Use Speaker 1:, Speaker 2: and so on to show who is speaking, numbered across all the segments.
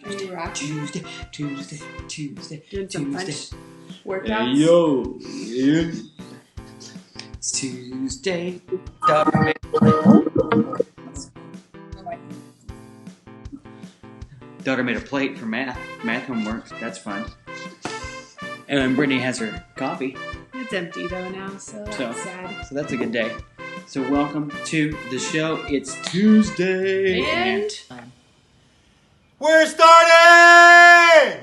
Speaker 1: Are you rocking?
Speaker 2: Tuesday.
Speaker 1: Doing some punch workouts?
Speaker 2: Hey, yo. Yeah. It's Tuesday. Daughter made a plate for math homework. That's fun. And Brittany has her coffee.
Speaker 1: It's empty though now, so that's sad.
Speaker 2: So that's a good day. So welcome to the show. It's Tuesday.
Speaker 1: And
Speaker 3: we're starting!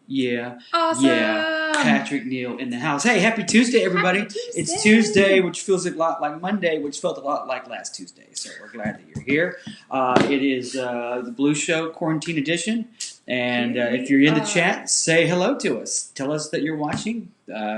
Speaker 2: Yeah.
Speaker 1: Awesome.
Speaker 2: Yeah. Patrick Neal in the house. Hey, happy Tuesday, everybody.
Speaker 1: Happy Tuesday.
Speaker 2: It's Tuesday, which feels a lot like Monday, which felt a lot like last Tuesday. So we're glad that you're here. It is the Blue Show Quarantine Edition. And if you're in the chat, say hello to us. Tell us that you're watching.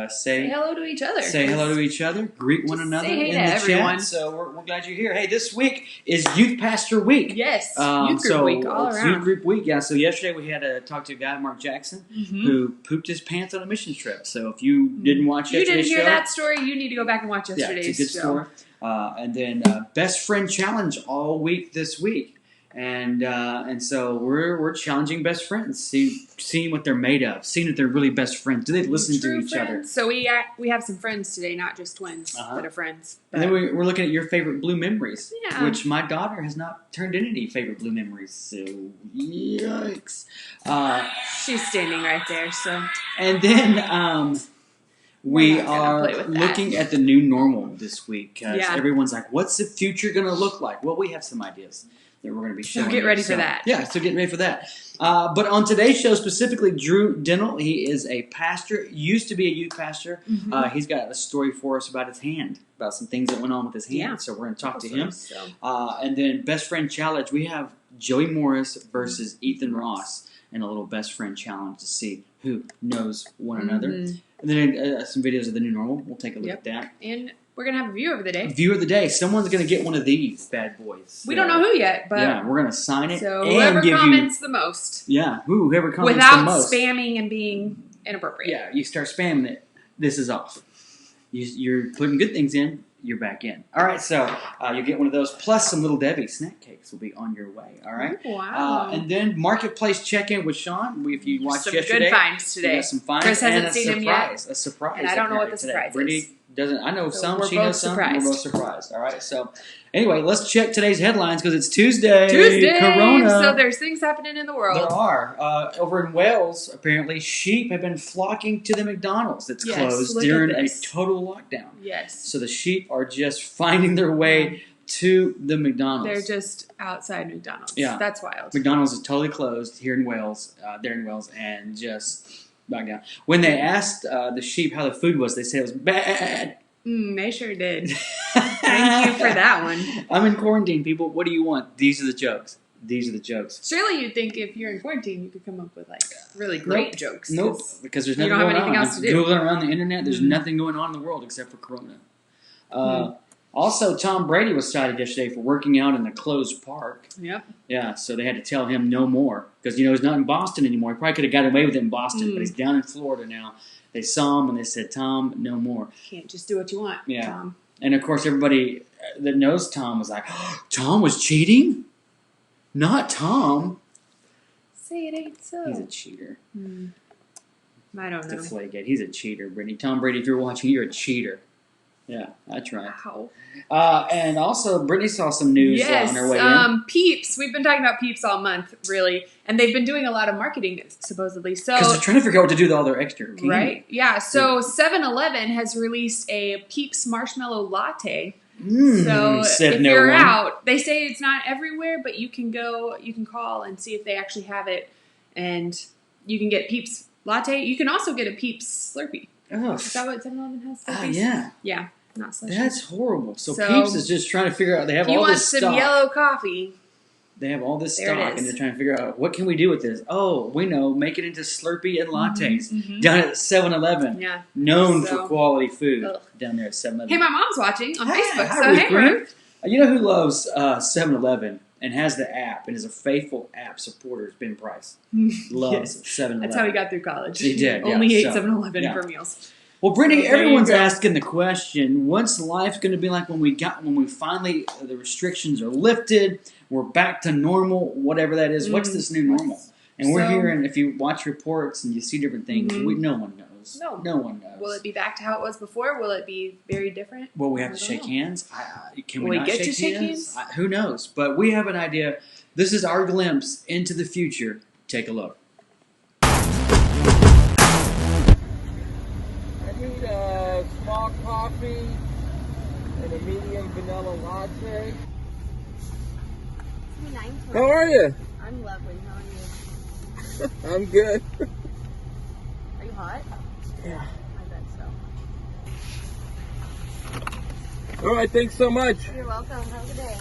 Speaker 2: Say
Speaker 1: hello to each other.
Speaker 2: Say hello to each other. Greet one another in the
Speaker 1: everyone.
Speaker 2: chat. So we're glad you're here. Hey, this week is Youth Pastor Week.
Speaker 1: Yes, Youth Group Week all around.
Speaker 2: Youth Group Week, yeah. So yesterday we had to talk to a guy, Mark Jackson, who pooped his pants on a mission trip. So if you didn't watch yesterday's show...
Speaker 1: You didn't hear that story, you need to go back and watch yesterday's show.
Speaker 2: Yeah, it's a good story. And then Best Friend Challenge all week this week. And so we're challenging best friends, seeing what they're made of, seeing if they're really best friends. Do they listen to each other?
Speaker 1: So we have some friends today, not just twins that are friends.
Speaker 2: But. And then we're looking at your favorite blue memories,
Speaker 1: yeah.
Speaker 2: Which my daughter has not turned in any favorite blue memories. So yikes!
Speaker 1: She's standing right there. So
Speaker 2: and then we are looking at the new normal this week because everyone's like, "What's the future going to look like?" Well, we have some ideas that we're going to be showing.
Speaker 1: So get ready for that.
Speaker 2: Yeah, so get ready for that. But on today's show, specifically, Drew Dental, he is a pastor, used to be a youth pastor. He's got a story for us about his hand, about some things that went on with his hand. Yeah. So we're going to talk to him. And then Best Friend Challenge, we have Joey Morris versus Ethan Ross in a little Best Friend Challenge to see who knows one another. And then some videos of the new normal. We'll take a look at that.
Speaker 1: And we're going to have a viewer of the day.
Speaker 2: Viewer of the day. Someone's going to get one of these bad boys.
Speaker 1: We don't know who yet, but...
Speaker 2: Yeah, we're going to sign it.
Speaker 1: So whoever comments the most.
Speaker 2: Yeah, whoever comments
Speaker 1: the
Speaker 2: most.
Speaker 1: Without spamming and being inappropriate.
Speaker 2: Yeah, you start spamming it, this is off. You're putting good things in, you're back in. All right, so you'll get one of those, plus some Little Debbie snack cakes will be on your way. All right?
Speaker 1: Wow.
Speaker 2: And then Marketplace check-in with Sean. If you watched yesterday.
Speaker 1: Some good finds today.
Speaker 2: Some finds.
Speaker 1: Chris hasn't seen him yet.
Speaker 2: A surprise.
Speaker 1: And I don't know what the surprise is.
Speaker 2: Doesn't. I know
Speaker 1: so
Speaker 2: some.
Speaker 1: We're
Speaker 2: she
Speaker 1: both
Speaker 2: knows some.
Speaker 1: surprised.
Speaker 2: We're both surprised. All right. So, anyway, let's check today's headlines because it's Tuesday.
Speaker 1: Corona. So there's things happening in the world.
Speaker 2: There are. Over in Wales, apparently, sheep have been flocking to the McDonald's that's closed during a total lockdown.
Speaker 1: Yes.
Speaker 2: So the sheep are just finding their way to the McDonald's.
Speaker 1: They're just outside McDonald's.
Speaker 2: Yeah.
Speaker 1: That's wild.
Speaker 2: McDonald's is totally closed here in Wales. There in Wales, and just. Down. When they asked the sheep how the food was, they said it was bad.
Speaker 1: They sure did. Thank you for that one.
Speaker 2: I'm in quarantine, people. What do you want? These are the jokes. These are the jokes.
Speaker 1: Surely you'd think if you're in quarantine, you could come up with like really great jokes.
Speaker 2: Nope, because there's nothing going on. You don't have anything else to do. Googling around the internet, there's nothing going on in the world except for Corona. Also, Tom Brady was cited yesterday for working out in a closed park.
Speaker 1: Yep.
Speaker 2: Yeah, so they had to tell him no more. Because, he's not in Boston anymore. He probably could have got away with it in Boston, but he's down in Florida now. They saw him and they said, Tom, no more.
Speaker 1: Can't just do what you want, Tom.
Speaker 2: And, of course, everybody that knows Tom was like, oh, Tom was cheating? Not Tom.
Speaker 1: Say it ain't so.
Speaker 2: He's a cheater.
Speaker 1: I don't know.
Speaker 2: Deflategate. He's a cheater, Brittany. Tom Brady, if you're watching, you're a cheater. Yeah, that's right.
Speaker 1: Wow.
Speaker 2: And also, Brittany saw some news on her way in.
Speaker 1: Peeps. We've been talking about Peeps all month, really. And they've been doing a lot of marketing, supposedly.
Speaker 2: Because they're trying to figure out what to do with all their extra candy.
Speaker 1: Right? Yeah. So 7-Eleven has released a Peeps Marshmallow Latte. So if you're out, they say it's not everywhere, but you can call and see if they actually have it. And you can get Peeps Latte. You can also get a Peeps Slurpee. Oh. Is that what 7-Eleven has?
Speaker 2: Yeah.
Speaker 1: Yeah, not slushy.
Speaker 2: That's horrible. So Peeps is just trying to figure out. They have all this stock.
Speaker 1: If you want some yellow coffee.
Speaker 2: They have all this stock, and they're trying to figure out, what can we do with this? Oh, we know. Make it into Slurpee and lattes. Down at 7-Eleven.
Speaker 1: Yeah.
Speaker 2: Known for quality food. Down there at 7-Eleven.
Speaker 1: Hey, my mom's watching on Facebook.
Speaker 2: Hi, hey, Ruth. You know who loves 7-Eleven? And has the app and is a faithful app supporter is Ben Price. Loves 7-Eleven.
Speaker 1: That's how he got through college.
Speaker 2: He did.
Speaker 1: Only ate 7-Eleven for meals.
Speaker 2: Well, Brittany, everyone's asking the question: what's life going to be like when we finally the restrictions are lifted? We're back to normal, whatever that is. What's this new normal? And we're hearing, if you watch reports and you see different things, no one knows.
Speaker 1: No
Speaker 2: one knows.
Speaker 1: Will it be back to how it was before? Will it be very different?
Speaker 2: Will we have to shake hands? Can
Speaker 1: Will
Speaker 2: we
Speaker 1: we
Speaker 2: not
Speaker 1: get
Speaker 2: shake
Speaker 1: to shake
Speaker 2: hands? Who knows? But we have an idea. This is our glimpse into the future. Take a look.
Speaker 4: I need a small coffee and a medium vanilla latte. How are you?
Speaker 5: I'm lovely. How are you?
Speaker 4: I'm good.
Speaker 5: Are you hot?
Speaker 4: Yeah.
Speaker 5: I bet so.
Speaker 4: All right, thanks so much.
Speaker 5: You're welcome. Have a good day.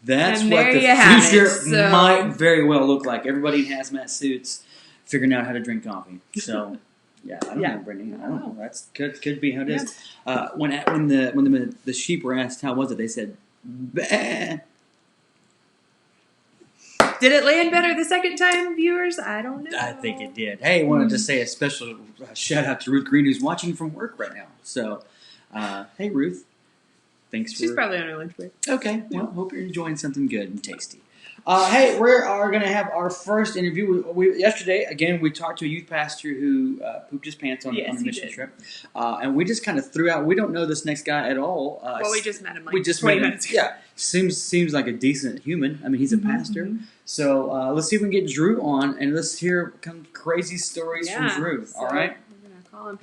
Speaker 2: That's
Speaker 1: and
Speaker 2: what
Speaker 1: there
Speaker 2: the
Speaker 1: you have
Speaker 2: future
Speaker 1: it, so.
Speaker 2: might very well look like. Everybody in hazmat suits figuring out how to drink coffee. So, yeah, I don't know, Brittany. I don't know. That's could be how it is. When the sheep were asked how was it, they said, "Bah."
Speaker 1: Did it land better the second time, viewers? I don't know.
Speaker 2: I think it did. Hey, I wanted to say a special shout out to Ruth Green, who's watching from work right now. So, hey, Ruth. Thanks for...
Speaker 1: She's probably on her lunch break.
Speaker 2: Okay. Well, hope you're enjoying something good and tasty. Hey, we are going to have our first interview. Yesterday, again, we talked to a youth pastor who pooped his pants on a mission trip. And we just kind of threw out, we don't know this next guy at all.
Speaker 1: Well, we just met him like
Speaker 2: 20
Speaker 1: minutes ago.
Speaker 2: Yeah. Seems like a decent human. I mean, he's a pastor. Mm-hmm. So let's see if we can get Drew on, and let's hear some crazy stories from Drew.
Speaker 1: So
Speaker 2: all right?
Speaker 1: We're going to call him.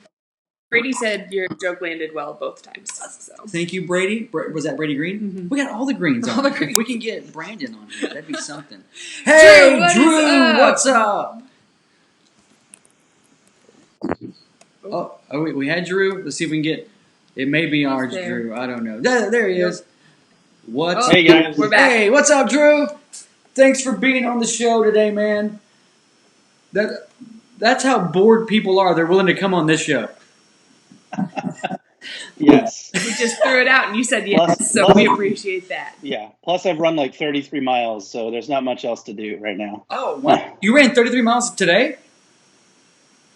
Speaker 1: Brady said your joke landed well both times. So.
Speaker 2: Thank you, Brady. Was that Brady Green? Mm-hmm. We got all the Greens on. If we can get Brandon on here, that'd be something. Hey, Drew, what's up? Oh, we had Drew. Let's see if we can get. It may be ours, Drew. I don't know. There he is. What's
Speaker 6: Hey guys,
Speaker 1: we're back.
Speaker 2: Hey, what's up, Drew? Thanks for being on the show today, man. That's how bored people are. They're willing to come on this show.
Speaker 6: Yes.
Speaker 1: We just threw it out and you said yes, so we appreciate that.
Speaker 6: Yeah. Plus, I've run like 33 miles, so there's not much else to do right now.
Speaker 2: Oh, what? You ran 33 miles today?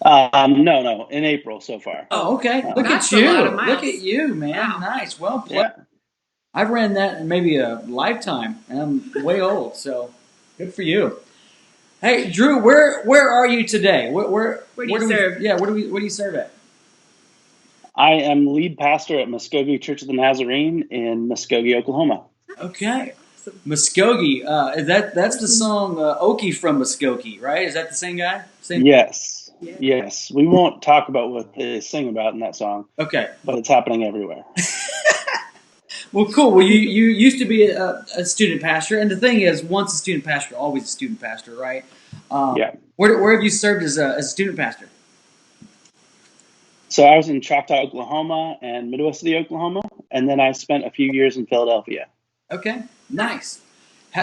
Speaker 6: No, in April so far.
Speaker 2: Oh, okay. Look at you. Look at you, man. Wow. Nice. Well played. Yeah. I've ran that in maybe a lifetime, and I'm way old, so good for you. Hey, Drew, where are you today? Where
Speaker 1: do you serve?
Speaker 2: What do you serve at?
Speaker 6: I am lead pastor at Muskogee Church of the Nazarene in Muskogee, Oklahoma.
Speaker 2: Okay. Muskogee. That's the song Okie from Muskogee, right? Is that the same guy?
Speaker 6: Yes. Yeah. Yes. We won't talk about what they sing about in that song.
Speaker 2: Okay.
Speaker 6: But it's happening everywhere.
Speaker 2: Well, cool. Well, you used to be a student pastor, and the thing is, once a student pastor, always a student pastor, right?
Speaker 6: Yeah.
Speaker 2: Where have you served as a student pastor?
Speaker 6: So I was in Choctaw, Oklahoma, and Midwest City, Oklahoma, and then I spent a few years in Philadelphia.
Speaker 2: Okay, nice.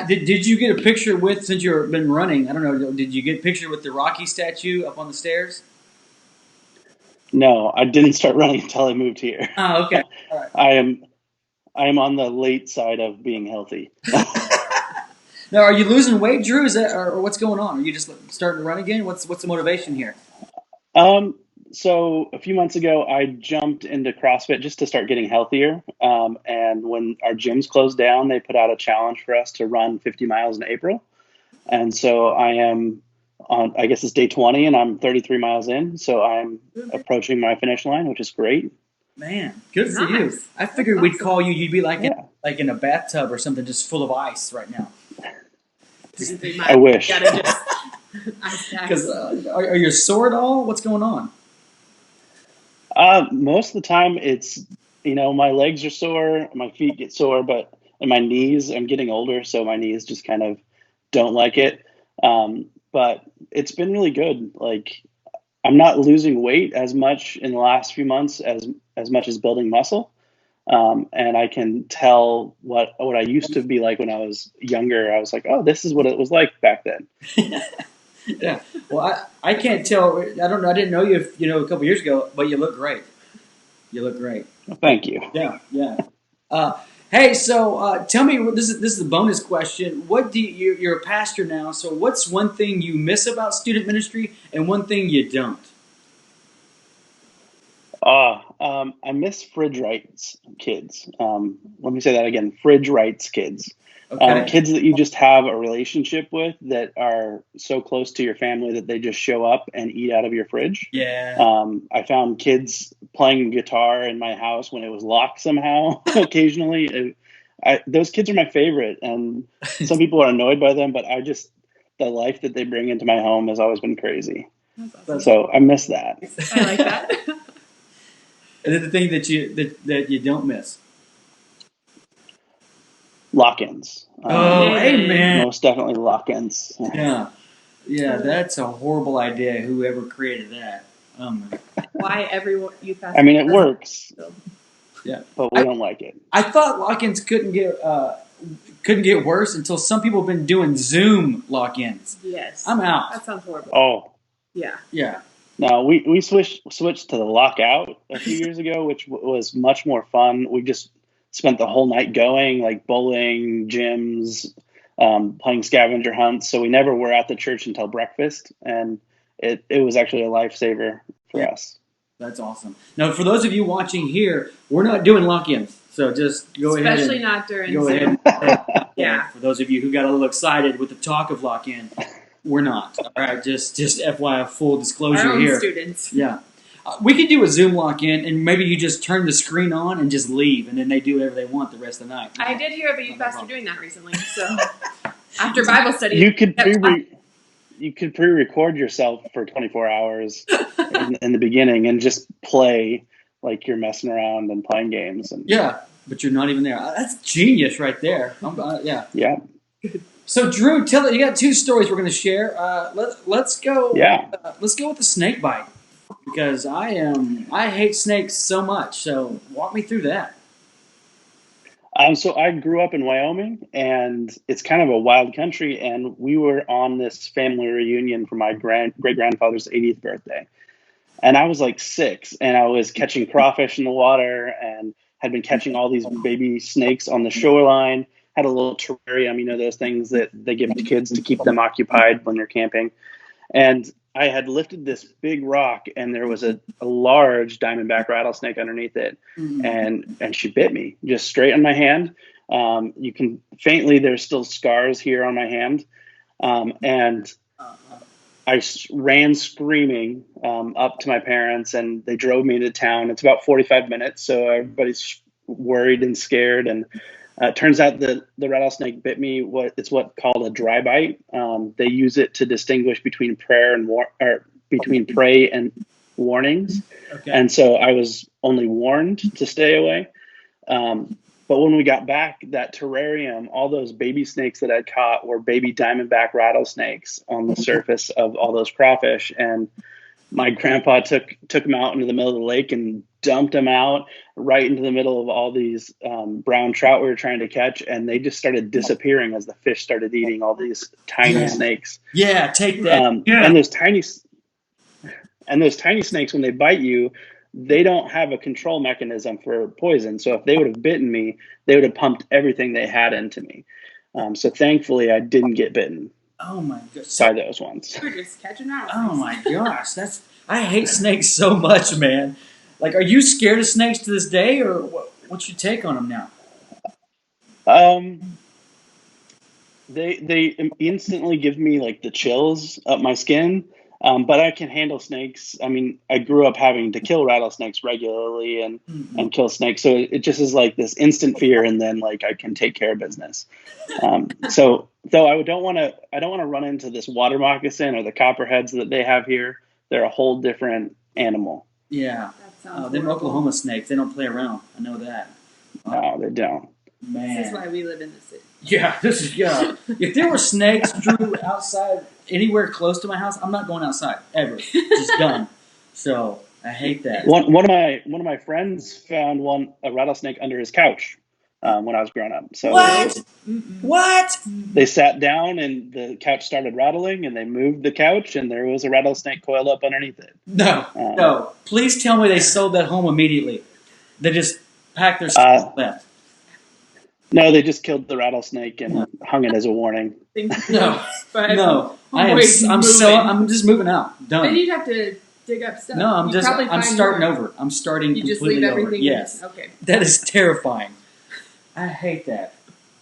Speaker 2: Did you get a picture with, since you've been running, I don't know, did you get a picture with the Rocky statue up on the stairs?
Speaker 6: No, I didn't start running until I moved here.
Speaker 2: Oh, okay. All right.
Speaker 6: I am on the late side of being healthy.
Speaker 2: Now, are you losing weight, Drew? Is that, or what's going on? Are you just starting to run again? What's the motivation here?
Speaker 6: So a few months ago, I jumped into CrossFit just to start getting healthier. And when our gyms closed down, they put out a challenge for us to run 50 miles in April. And so I am on, I guess it's day 20, and I'm 33 miles in. So I'm approaching my finish line, which is great.
Speaker 2: Man, good for you. I figured we'd call you. You'd be like in a bathtub or something, just full of ice right now.
Speaker 6: I wish.
Speaker 2: Because are you sore at all? What's going on?
Speaker 6: Most of the time, it's my legs are sore, my feet get sore, and my knees. I'm getting older, so my knees just kind of don't like it. But it's been really good. Like, I'm not losing weight as much in the last few months as much as building muscle. And I can tell what I used to be like when I was younger. I was like, oh, this is what it was like back then.
Speaker 2: Yeah. Well, I can't tell. I don't know. I didn't know you, a couple years ago, but you look great. You look great.
Speaker 6: Well, thank you.
Speaker 2: Yeah. Hey, so tell me, this is a bonus question. What do you're a pastor now, so what's one thing you miss about student ministry and one thing you don't?
Speaker 6: I miss fridge rights kids. Let me say that again. Fridge rights kids.
Speaker 2: Okay.
Speaker 6: Kids that you just have a relationship with that are so close to your family that they just show up and eat out of your fridge.
Speaker 2: Yeah.
Speaker 6: I found kids playing guitar in my house when it was locked somehow occasionally. Those kids are my favorite, and some people are annoyed by them, but the life that they bring into my home has always been crazy.
Speaker 1: That's awesome.
Speaker 6: So I miss that.
Speaker 1: I like that.
Speaker 2: And then the thing that you don't miss.
Speaker 6: Lock-ins.
Speaker 2: Amen.
Speaker 6: Most definitely lock-ins.
Speaker 2: Yeah, that's a horrible idea. Whoever created that.
Speaker 1: Why every youth pastor?
Speaker 6: I mean, it works.
Speaker 2: Yeah,
Speaker 6: but we don't like it.
Speaker 2: I thought lock-ins couldn't get worse until some people have been doing Zoom lock-ins.
Speaker 1: Yes,
Speaker 2: I'm out.
Speaker 1: That sounds horrible.
Speaker 6: Oh,
Speaker 1: yeah.
Speaker 6: No, we switched to the lockout a few years ago, which was much more fun. We just spent the whole night going, like bowling, gyms, playing scavenger hunts. So we never were at the church until breakfast, and it was actually a lifesaver for us.
Speaker 2: That's awesome. Now, for those of you watching here, we're not doing lock-ins, so just go ahead.
Speaker 1: Especially not during
Speaker 2: Go
Speaker 1: Zoom.
Speaker 2: ahead.
Speaker 1: Yeah.
Speaker 2: For those of you who got a little excited with the talk of lock-in, we're not. All right, just FYI, full disclosure
Speaker 1: Our own
Speaker 2: here.
Speaker 1: students.
Speaker 2: Yeah. We could do a Zoom lock-in, and maybe you just turn the screen on and just leave, and then they do whatever they want the rest of the night.
Speaker 1: I did hear of a youth pastor doing that recently. So after Bible study,
Speaker 6: you could pre-record yourself for 24 hours in the beginning and just play like you're messing around and playing games. And
Speaker 2: yeah, but you're not even there. That's genius right there.
Speaker 6: Yeah.
Speaker 2: So Drew, you got two stories we're going to share. Let's go.
Speaker 6: Yeah.
Speaker 2: Let's go with the snake bite, because I hate snakes so much. So walk me through that.
Speaker 6: So I grew up in Wyoming, and it's kind of a wild country, and we were on this family reunion for my great-grandfather's 80th birthday. And I was like 6, and I was catching crawfish in the water and had been catching all these baby snakes on the shoreline, had a little terrarium, those things that they give to kids to keep them occupied when they're camping. And I had lifted this big rock, and there was a large diamondback rattlesnake underneath it, and she bit me just straight on my hand. You can there's still scars here on my hand, and I ran screaming up to my parents, and they drove me into town. It's about 45 minutes, so everybody's worried and scared, and it turns out the rattlesnake bit me. It's called a dry bite. They use it to distinguish between between prey and warnings. Okay. And so I was only warned to stay away. But when we got back, that terrarium, all those baby snakes that I'd caught were baby diamondback rattlesnakes on the surface of all those crawfish. And my grandpa took them out into the middle of the lake and dumped them out right into the middle of all these brown trout we were trying to catch, and they just started disappearing as the fish started eating all these tiny snakes.
Speaker 2: Yeah, take that.
Speaker 6: And those tiny snakes, when they bite you, they don't have a control mechanism for poison. So if they would have bitten me, they would have pumped everything they had into me. So thankfully, I didn't get bitten.
Speaker 2: Oh my gosh!
Speaker 6: By those ones.
Speaker 1: We're just catching out.
Speaker 2: Oh my gosh! I hate snakes so much, man. Like, are you scared of snakes to this day, or what's your take on them now?
Speaker 6: They instantly give me like the chills up my skin, but I can handle snakes. I mean, I grew up having to kill rattlesnakes regularly and kill snakes, so it just is like this instant fear, and then like I can take care of business. So though I don't want to run into this water moccasin or the copperheads that they have here. They're a whole different animal.
Speaker 2: Yeah. Them Oklahoma snakes, they don't play around. I know that.
Speaker 6: No, they don't.
Speaker 2: Man.
Speaker 1: This is why we live in the city.
Speaker 2: Yeah, if there were snakes, Drew, outside anywhere close to my house, I'm not going outside ever. Just done. So I hate that.
Speaker 6: One of my friends found a rattlesnake under his couch when I was growing up. So
Speaker 2: What?
Speaker 6: They sat down and the couch started rattling, and they moved the couch, and there was a rattlesnake coiled up underneath it.
Speaker 2: No. Please tell me they sold that home immediately. They just packed their stuff and left.
Speaker 6: No, they just killed the rattlesnake and hung it as a warning.
Speaker 2: No,
Speaker 1: But
Speaker 2: no. I'm just moving out. Done.
Speaker 1: Then you'd have to dig up stuff.
Speaker 2: No, I'm starting
Speaker 1: more.
Speaker 2: over. I'm starting
Speaker 1: You just
Speaker 2: completely
Speaker 1: leave everything
Speaker 2: over. Yes.
Speaker 1: Okay.
Speaker 2: That is terrifying. I hate that.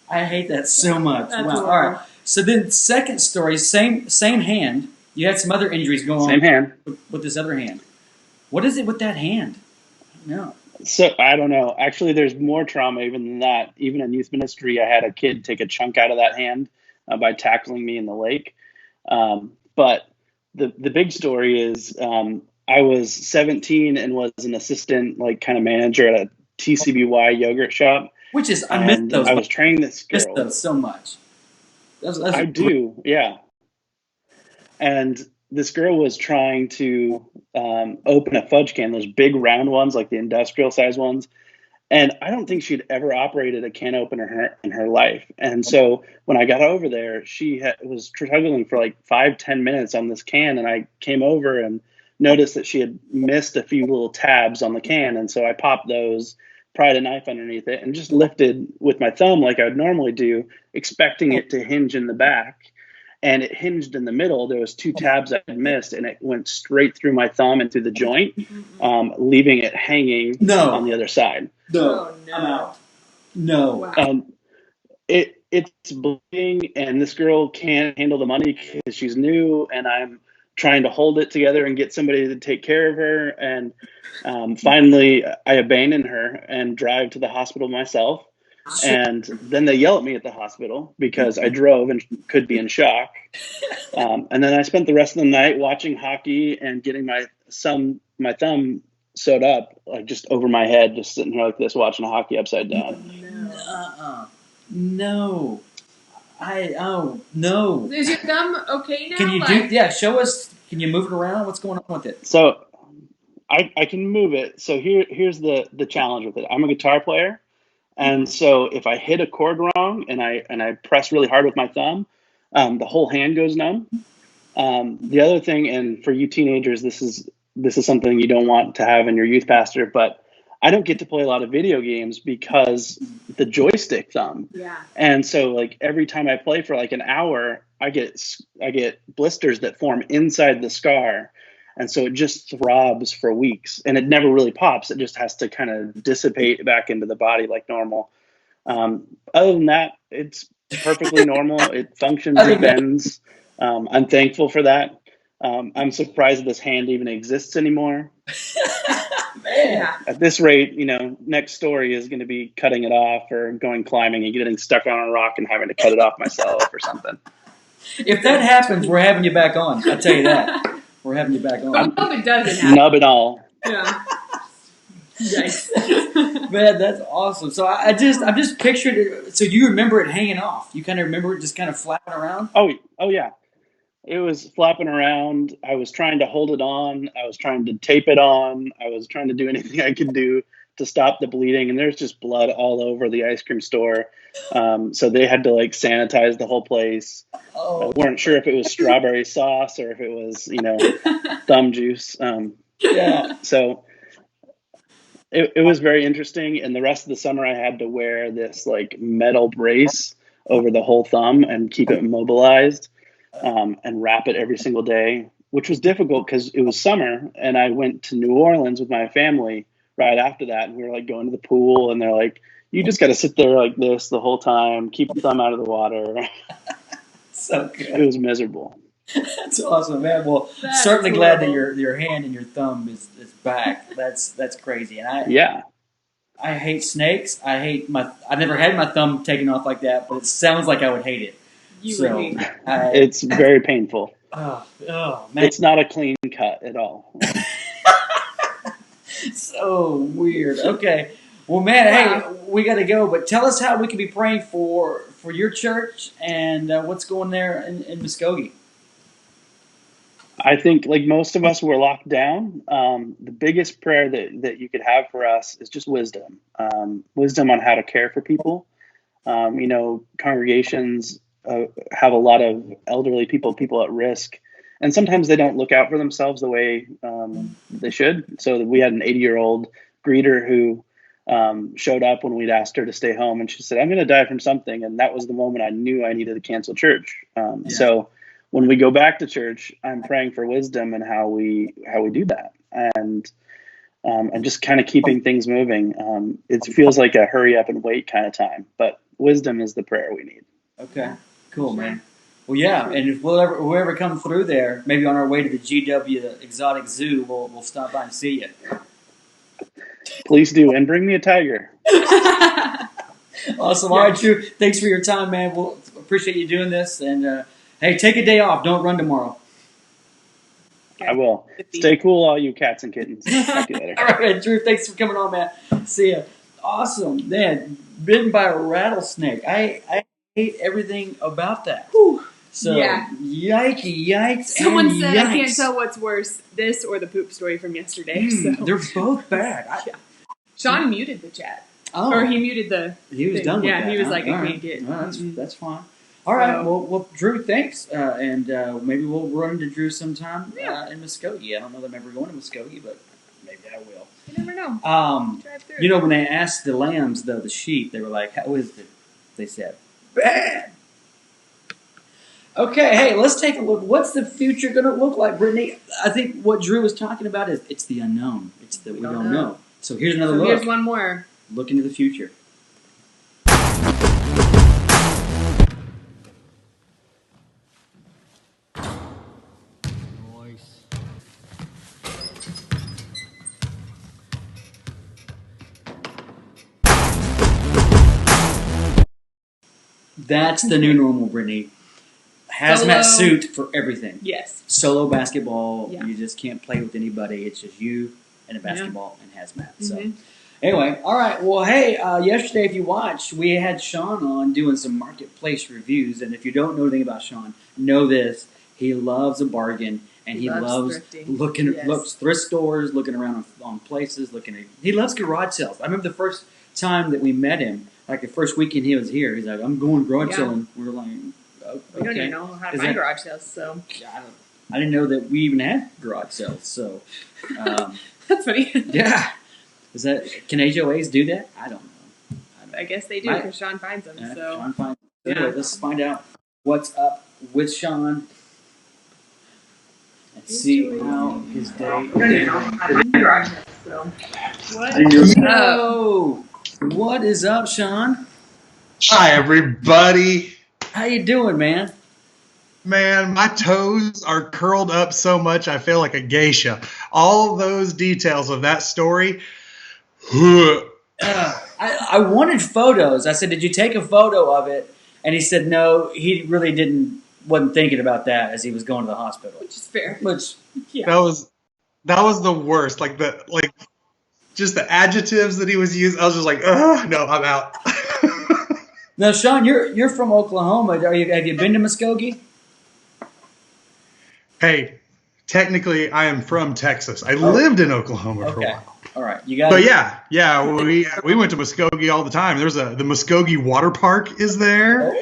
Speaker 2: I hate that so much.
Speaker 1: That's
Speaker 2: wow.
Speaker 1: horrible.
Speaker 2: All right. So then, second story, same hand. You had some other injuries going on.
Speaker 6: Same hand.
Speaker 2: With this other hand. What is it with that hand? No.
Speaker 6: So I don't know. Actually, there's more trauma even than that. Even in youth ministry, I had a kid take a chunk out of that hand by tackling me in the lake. But the big story is I was 17 and was an assistant, like kind of manager at a TCBY yogurt shop.
Speaker 2: Which is, I miss those.
Speaker 6: I was training this girl.
Speaker 2: I miss those so much.
Speaker 6: I do, yeah. And this girl was trying to open a fudge can, those big round ones, like the industrial size ones. And I don't think she'd ever operated a can opener in her life. And so when I got over there, she was struggling for like 5-10 minutes on this can. And I came over and noticed that she had missed a few little tabs on the can. And so I popped those, pried a knife underneath it, and just lifted with my thumb like I would normally do, expecting it to hinge in the back. And it hinged in the middle. There was 2 tabs I had missed, and it went straight through my thumb and through the joint, leaving it hanging on the other side.
Speaker 2: No, I'm out. No.
Speaker 1: Wow.
Speaker 6: It's bleeding, and this girl can't handle the money because she's new, and I'm trying to hold it together and get somebody to take care of her. And finally, I abandon her and drive to the hospital myself. And then they yell at me at the hospital because I drove and could be in shock. And then I spent the rest of the night watching hockey and getting my thumb sewed up, like just over my head, just sitting here like this, watching hockey upside down.
Speaker 2: No. No.
Speaker 1: Is your thumb okay now?
Speaker 2: Can you show us, can you move it around? What's going on with it?
Speaker 6: So I can move it. So here's the challenge with it. I'm a guitar player. And so if I hit a chord wrong and I press really hard with my thumb, the whole hand goes numb. The other thing, and for you teenagers, this is something you don't want to have in your youth pastor, but I don't get to play a lot of video games because the joystick thumb.
Speaker 1: Yeah.
Speaker 6: And so like every time I play for like an hour, I get blisters that form inside the scar. And so it just throbs for weeks, and it never really pops. It just has to kind of dissipate back into the body like normal. Other than that, it's perfectly normal. It functions, it bends. I'm thankful for that. I'm surprised this hand even exists anymore.
Speaker 2: Man.
Speaker 6: At this rate, next story is going to be cutting it off or going climbing and getting stuck on a rock and having to cut it off myself or something.
Speaker 2: If that happens, we're having you back on. I'll tell you that. We're having you back on.
Speaker 1: I hope it doesn't happen.
Speaker 6: Nub and all.
Speaker 1: Yeah. Yikes.
Speaker 2: Man, that's awesome. So I'm just pictured it. So you remember it hanging off. You kind of remember it just kind of flapping around?
Speaker 6: Oh yeah. It was flapping around. I was trying to hold it on. I was trying to tape it on. I was trying to do anything I could do to stop the bleeding. And there's just blood all over the ice cream store. So they had to sanitize the whole place.
Speaker 2: Oh.
Speaker 6: I weren't sure if it was strawberry sauce or if it was, thumb juice.
Speaker 2: Yeah.
Speaker 6: So it was very interesting. And the rest of the summer I had to wear this metal brace over the whole thumb and keep it immobilized. And wrap it every single day, which was difficult because it was summer and I went to New Orleans with my family right after that. And we were going to the pool and they're like, you just got to sit there like this the whole time, keep your thumb out of the water.
Speaker 2: So good.
Speaker 6: It was miserable.
Speaker 2: That's awesome, man. Well,
Speaker 1: That's
Speaker 2: certainly glad that
Speaker 1: horrible.
Speaker 2: your hand and your thumb is back. That's crazy. And I hate snakes. I never had my thumb taken off like that, but it sounds like I would hate it.
Speaker 1: You would hate it.
Speaker 6: It's very painful.
Speaker 2: Oh man.
Speaker 6: It's not a clean cut at all.
Speaker 2: So weird. Okay. Well, man, Hey, we got to go, but tell us how we can be praying for your church and what's going there in Muskogee.
Speaker 6: I think like most of us were locked down. The biggest prayer that you could have for us is just wisdom. Wisdom on how to care for people. Congregations have a lot of elderly people at risk, and sometimes they don't look out for themselves the way they should. So we had an 80-year-old greeter who showed up when we'd asked her to stay home, and she said, "I'm going to die from something," and that was the moment I knew I needed to cancel church. So when we go back to church, I'm praying for wisdom and how we do that, and just kind of keeping things moving. It feels like a hurry up and wait kind of time, but wisdom is the prayer we need.
Speaker 2: Okay, cool, man. Well, yeah, and if whoever comes through there, maybe on our way to the GW Exotic Zoo, we'll stop by and see you.
Speaker 6: Please do, and bring me a tiger.
Speaker 2: Awesome. All right, Drew. Thanks for your time, man. We'll appreciate you doing this. And hey, take a day off. Don't run tomorrow.
Speaker 6: I will. Stay cool, all you cats and kittens. Talk to you later.
Speaker 2: All right, Drew. Thanks for coming on, man. See ya. Awesome, man. Bitten by a rattlesnake. I hate everything about that.
Speaker 1: Whew.
Speaker 2: So, yikes.
Speaker 1: Someone said,
Speaker 2: yikes.
Speaker 1: I can't tell what's worse, this or the poop story from yesterday. So.
Speaker 2: They're both bad.
Speaker 1: Sean muted the chat.
Speaker 2: Oh.
Speaker 1: Or he muted the
Speaker 2: He was
Speaker 1: thing.
Speaker 2: done with that.
Speaker 1: Yeah, he was like, I
Speaker 2: All
Speaker 1: can't
Speaker 2: right.
Speaker 1: get.
Speaker 2: Well, that's fine. All right. Well, Drew, thanks. And maybe we'll run into Drew sometime in Muskogee. I don't know that I'm ever going to Muskogee, but maybe I will.
Speaker 1: You never know. Drive through.
Speaker 2: You know, when they asked the lambs, though, the sheep, they were like, how is it? They said, bad. Okay, hey, let's take a look. What's the future going to look like, Brittany? I think what Drew was talking about is it's the unknown. It's that we don't know. So here's another look.
Speaker 1: Here's one more.
Speaker 2: Look into the future. That's the new normal, Brittany. Hazmat suit for everything.
Speaker 1: Yes.
Speaker 2: Solo basketball.
Speaker 1: Yeah.
Speaker 2: You just can't play with anybody. It's just you and a basketball and hazmat. So,
Speaker 1: Mm-hmm.
Speaker 2: anyway, all right. Well, hey, yesterday, if you watched, we had Sean on doing some marketplace reviews. And if you don't know anything about Sean, know this: he loves a bargain, and he loves looking at thrift stores, looking around on places, he loves garage sales. I remember the first time that we met him, like the first weekend he was here. He's like, "I'm going garage selling." We were like, "Okay."
Speaker 1: We don't even know how to find garage sales, so.
Speaker 2: I didn't know that we even had garage sales, so.
Speaker 1: That's funny.
Speaker 2: Yeah. Can HOAs do that? I don't know.
Speaker 1: I guess they do because Sean finds them. So.
Speaker 2: Sean finds them. Anyway, let's find out what's up with Sean. Let's see how his day.
Speaker 1: I don't even know how to find garage sales, so.
Speaker 2: What is up, Sean?
Speaker 3: Hi, everybody.
Speaker 2: How you doing, man?
Speaker 3: Man, my toes are curled up so much I feel like a geisha. All those details of that story.
Speaker 2: I wanted photos. I said, "Did you take a photo of it?" And he said, "No, he really wasn't thinking about that as he was going to the hospital."
Speaker 1: Which is fair.
Speaker 3: That was the worst. Just the adjectives that he was using. I was just like, "Oh no, I'm out."
Speaker 2: Now, Sean, you're from Oklahoma. Have you been to Muskogee?
Speaker 3: Hey, technically, I am from Texas. I lived in Oklahoma for a while.
Speaker 2: All right, you got.
Speaker 3: But we went to Muskogee all the time. There's the Muskogee Water Park is there,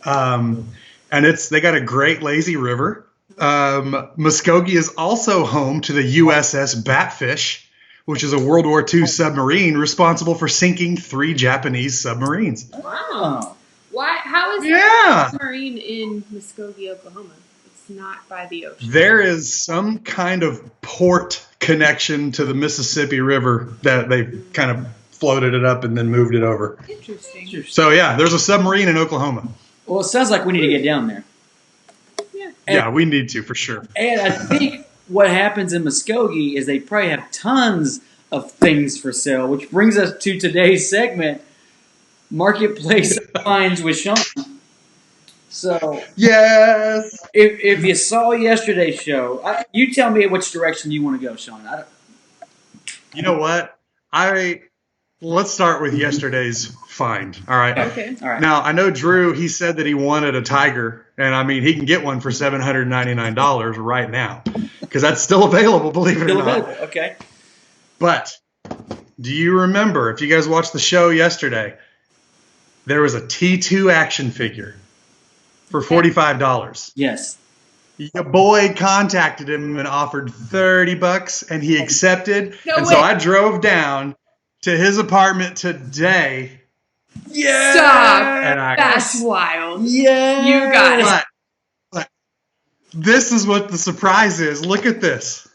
Speaker 3: and they got a great lazy river. Muskogee is also home to the USS Batfish, which is a World War II submarine responsible for sinking 3 Japanese submarines.
Speaker 2: Wow.
Speaker 1: Why? How is that submarine in Muskogee, Oklahoma? It's not by the ocean.
Speaker 3: There is some kind of port connection to the Mississippi River that they kind of floated it up and then moved it over.
Speaker 1: Interesting.
Speaker 3: So, yeah, there's a submarine in Oklahoma.
Speaker 2: Well, it sounds like we need to get down there.
Speaker 3: Yeah, we need to, for sure.
Speaker 2: And I think what happens in Muskogee is they probably have tons of things for sale, which brings us to today's segment, Marketplace Finds with Sean. So,
Speaker 3: yes,
Speaker 2: if you saw yesterday's show, you tell me which direction you want to go, Sean.
Speaker 3: You know what? Let's start with yesterday's find. All right.
Speaker 1: Okay.
Speaker 2: All right.
Speaker 3: Now, I know Drew, he said that he wanted a tiger, and I mean, he can get one for $799 right now because that's still available, believe it or not.
Speaker 2: Okay.
Speaker 3: But do you remember, if you guys watched the show yesterday, there was a T2 action figure for $45.
Speaker 2: Yes.
Speaker 3: Your boy contacted him and offered $30, and he accepted.
Speaker 1: No
Speaker 3: and
Speaker 1: way.
Speaker 3: so I drove down to his apartment today.
Speaker 2: Yeah.
Speaker 1: Stop.
Speaker 3: And
Speaker 1: That's wild.
Speaker 2: Yeah.
Speaker 1: You got it.
Speaker 3: But this is what the surprise is. Look at this.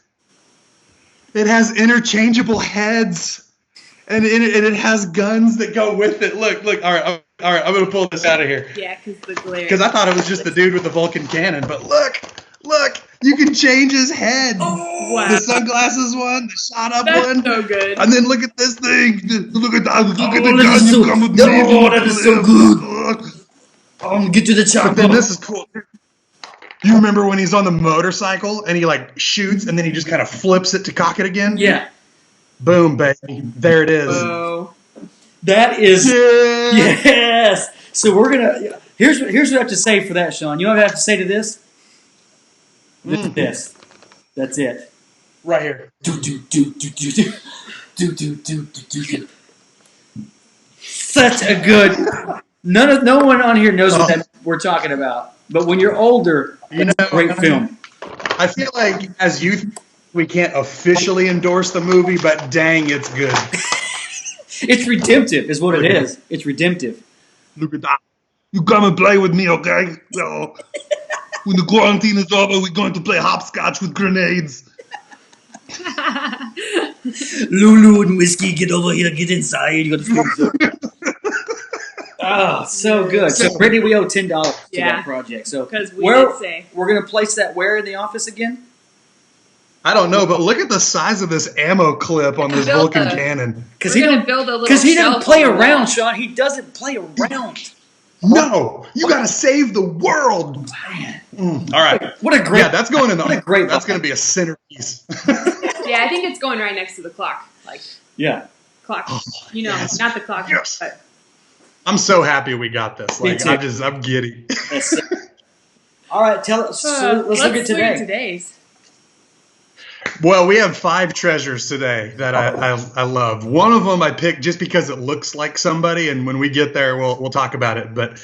Speaker 3: It has interchangeable heads, and it has guns that go with it. Look. All right. I'm gonna pull this out of here.
Speaker 1: Yeah, because the glare.
Speaker 3: Because I thought it was just the dude with the Vulcan cannon, but look. You can change his head.
Speaker 1: Oh, wow.
Speaker 3: The sunglasses one, the shot up
Speaker 1: That's
Speaker 3: one.
Speaker 1: so good.
Speaker 3: And then look at this thing. Look at that. Look at the
Speaker 2: that
Speaker 3: gun.
Speaker 2: is
Speaker 3: You
Speaker 2: so-
Speaker 3: come with
Speaker 2: no,
Speaker 3: me.
Speaker 2: that is so good. Get to the chopper.
Speaker 3: But then this is cool. You remember when he's on the motorcycle and he like shoots and then he just kind of flips it to cock it again?
Speaker 2: Yeah.
Speaker 3: Boom, baby. There it is.
Speaker 1: Oh.
Speaker 2: That is.
Speaker 3: Yeah.
Speaker 2: Yes. So we're gonna. Here's what I have to say for that, Sean. You know what I have to say to this? This. That's it.
Speaker 3: Right here.
Speaker 2: Such a good. No one on here knows what that we're talking about. But when you're older, it's a great film.
Speaker 3: I feel like as youth, we can't officially endorse the movie, but dang, it's good.
Speaker 2: It's redemptive, is what it is. It's redemptive.
Speaker 3: Look at that. You come and play with me, okay? So, when the quarantine is over, we're going to play hopscotch with grenades.
Speaker 2: Lulu and Whiskey, get over here, get inside. You got to Oh, so good. So, Brittany, we owe $10 to that project. So,
Speaker 1: because we did say
Speaker 2: we're going to place that where in the office again?
Speaker 3: I don't know, but look at the size of this ammo clip on this Vulcan cannon.
Speaker 2: Because
Speaker 1: he
Speaker 2: doesn't play around, Sean. He doesn't play around.
Speaker 3: No, you got to save the world. All right.
Speaker 2: What a great.
Speaker 3: Yeah, that's going in the.
Speaker 2: What a great.
Speaker 3: That's going to be a centerpiece.
Speaker 1: Yeah, I think it's going right next to the clock.
Speaker 2: Yeah.
Speaker 1: Clock.
Speaker 3: Yes.
Speaker 1: Not the clock.
Speaker 3: Yes.
Speaker 1: But
Speaker 3: I'm so happy we got this. I'm giddy.
Speaker 2: All right, tell us. Let's look at today.
Speaker 1: Today's.
Speaker 3: Well, we have 5 treasures today that I love. One of them I picked just because it looks like somebody, and when we get there, we'll talk about it. But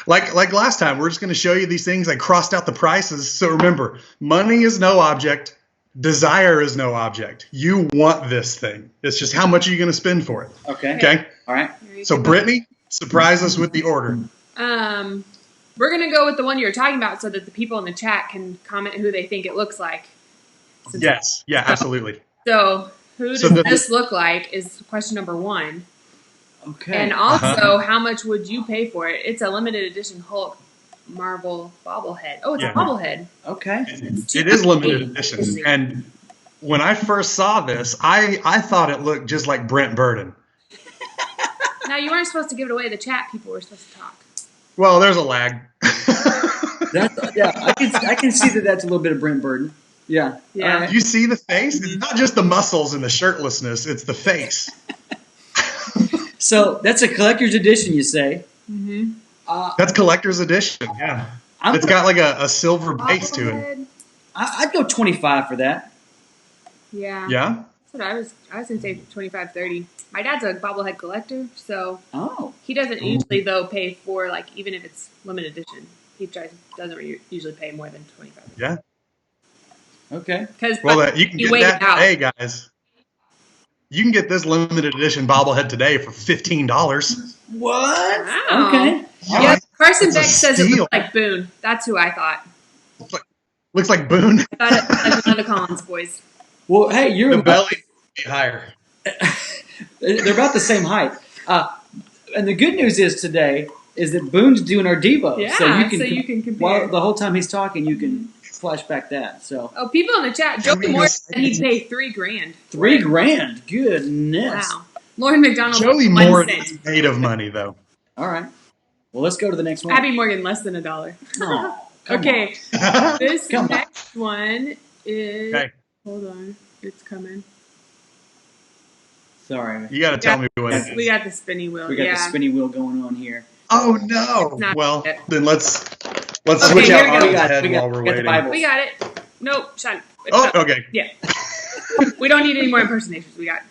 Speaker 3: like last time, we're just going to show you these things. I crossed out the prices. So remember, money is no object. Desire is no object. You want this thing. It's just how much are you going to spend for it.
Speaker 2: Okay.
Speaker 3: All right. So Brittany, surprise us with the order.
Speaker 1: We're going to go with the one you were talking about so that the people in the chat can comment who they think it looks like.
Speaker 3: Yes. Yeah, absolutely.
Speaker 1: So who does this look like is question number 1.
Speaker 2: Okay.
Speaker 1: And also, how much would you pay for it? It's a limited edition Hulk Marvel bobblehead. Oh, it's a bobblehead.
Speaker 2: Okay.
Speaker 3: It is limited edition. And when I first saw this, I thought it looked just like Brent Burton.
Speaker 1: Now, you weren't supposed to give it away. The chat people were supposed to talk.
Speaker 3: Well, there's a lag.
Speaker 2: I can see that that's a little bit of Brent Burton. Yeah.
Speaker 1: Yeah.
Speaker 3: You see the face? It's not just the muscles and the shirtlessness. It's the face.
Speaker 2: So that's a collector's edition, you say?
Speaker 1: Mm-hmm.
Speaker 3: That's collector's edition. Yeah. It's got like a silver base to it.
Speaker 2: I'd go 25 for that.
Speaker 1: Yeah.
Speaker 3: Yeah?
Speaker 1: That's what I was going to say 25, 30. My dad's a bobblehead collector, so he doesn't usually, though, pay for, even if it's limited edition. He doesn't usually pay more than 25.
Speaker 3: Yeah.
Speaker 2: Okay.
Speaker 3: Well, you can get that today, guys. You can get this limited edition bobblehead today for $15.
Speaker 2: What?
Speaker 1: Wow.
Speaker 2: Okay.
Speaker 1: Yeah, Carson Beck says it looks like Boone. That's who I thought.
Speaker 3: Looks like Boone.
Speaker 1: I thought it was one of the Collins boys.
Speaker 2: Well, hey, you're
Speaker 3: the belly be higher.
Speaker 2: They're about the same height. And the good news is today is that Boone's doing our Devo.
Speaker 1: Yeah,
Speaker 2: so you can
Speaker 1: compare.
Speaker 2: While the whole time he's talking, you can flashback that. So.
Speaker 1: Oh, people in the chat, Joey Moore said he'd pay $3,000.
Speaker 2: $3,000. Goodness.
Speaker 1: Wow. Lauren McDonald.
Speaker 3: Joey Moore is made of money, though.
Speaker 2: All right. Well, let's go to the next one.
Speaker 1: Abby Morgan, less than $1.
Speaker 2: Oh,
Speaker 1: okay. This next one is.
Speaker 3: Okay.
Speaker 1: Hold on. It's coming.
Speaker 2: Sorry.
Speaker 3: You got to tell me what it is.
Speaker 1: We got the spinny wheel.
Speaker 2: We got the spinny wheel going on here.
Speaker 3: Oh, no. Well, then let's
Speaker 1: Okay,
Speaker 3: switch out
Speaker 1: here we
Speaker 3: Arnold's
Speaker 1: go.
Speaker 3: head while we're waiting.
Speaker 1: We got it. Nope. Sean.
Speaker 3: Oh, okay.
Speaker 1: Yeah. We don't need any more impersonations. We got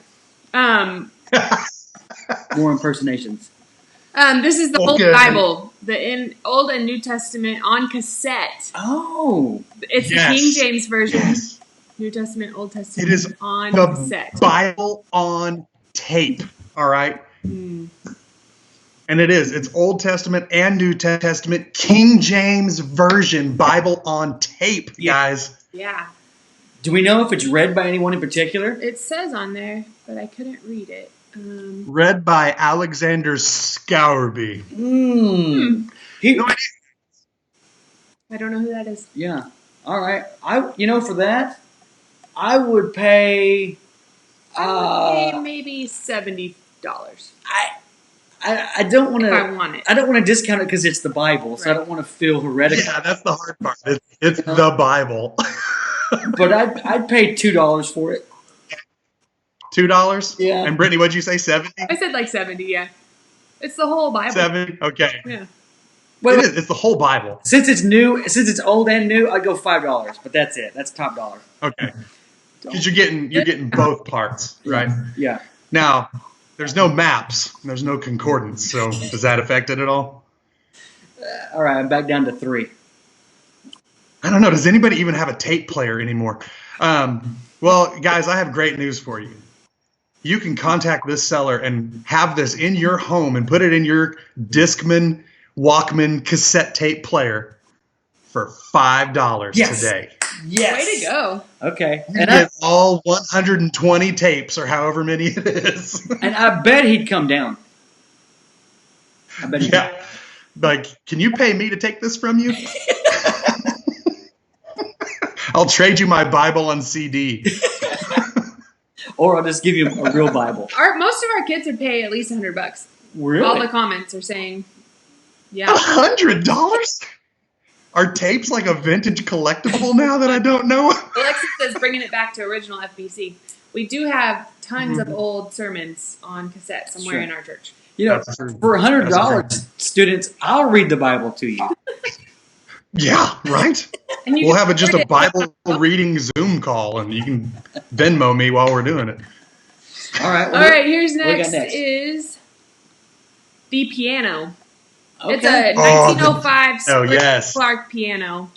Speaker 2: more impersonations.
Speaker 1: This is the old Bible, the Old and New Testament on cassette.
Speaker 2: Oh.
Speaker 1: It's the King James version. Yes. New Testament, Old Testament
Speaker 3: it is
Speaker 1: on
Speaker 3: the
Speaker 1: cassette.
Speaker 3: Bible on tape. All right. And it's Old Testament and New Testament, King James Version Bible on tape, guys.
Speaker 1: Yeah.
Speaker 2: Do we know if it's read by anyone in particular?
Speaker 1: It says on there, but I couldn't read it.
Speaker 3: Read by Alexander Scourby.
Speaker 1: I don't know who that is.
Speaker 2: Yeah. All right. For that, I would pay.
Speaker 1: I would pay maybe $70.
Speaker 2: I don't want to.
Speaker 1: I want it.
Speaker 2: I don't want to discount it because it's the Bible, so I don't want to feel heretical.
Speaker 3: Yeah, that's the hard part. It's the Bible.
Speaker 2: But I'd pay $2 for it.
Speaker 3: $2?
Speaker 2: Yeah.
Speaker 3: And Brittany, what'd you say? 70?
Speaker 1: I said like 70. Yeah. It's the whole Bible.
Speaker 3: 70? Okay.
Speaker 1: Yeah.
Speaker 3: It is. It's the whole Bible.
Speaker 2: Since it's old and new, I'd go $5. But that's it. That's top dollar.
Speaker 3: Okay. Because you're getting both parts, right?
Speaker 2: Yeah.
Speaker 3: Now, there's no maps. There's no concordance. So does that affect it at all?
Speaker 2: All right. I'm back down to 3.
Speaker 3: I don't know. Does anybody even have a tape player anymore? Well, guys, I have great news for you. You can contact this seller and have this in your home and put it in your Discman, Walkman, cassette tape player for $5 today.
Speaker 2: Yes.
Speaker 1: Way to go.
Speaker 2: Okay.
Speaker 3: You get all 120 tapes or however many it is.
Speaker 2: And I bet he'd come down. I bet he'd come down.
Speaker 3: Like, can you pay me to take this from you? I'll trade you my Bible on CD.
Speaker 2: Or I'll just give you a real Bible.
Speaker 1: Most of our kids would pay at least $100.
Speaker 2: Really?
Speaker 1: All the comments are saying, yeah.
Speaker 3: $100? Are tapes like a vintage collectible now that I don't know?
Speaker 1: Alexis says bringing it back to original FBC. We do have tons of old sermons on cassette somewhere in our church.
Speaker 2: For $100, students, I'll read the Bible to you.
Speaker 3: Yeah, right? We'll have just a Bible reading Zoom call, and you can Venmo me while we're doing it.
Speaker 2: All right.
Speaker 1: All right, here's next is the piano. Okay. It's a 1905 Clark piano.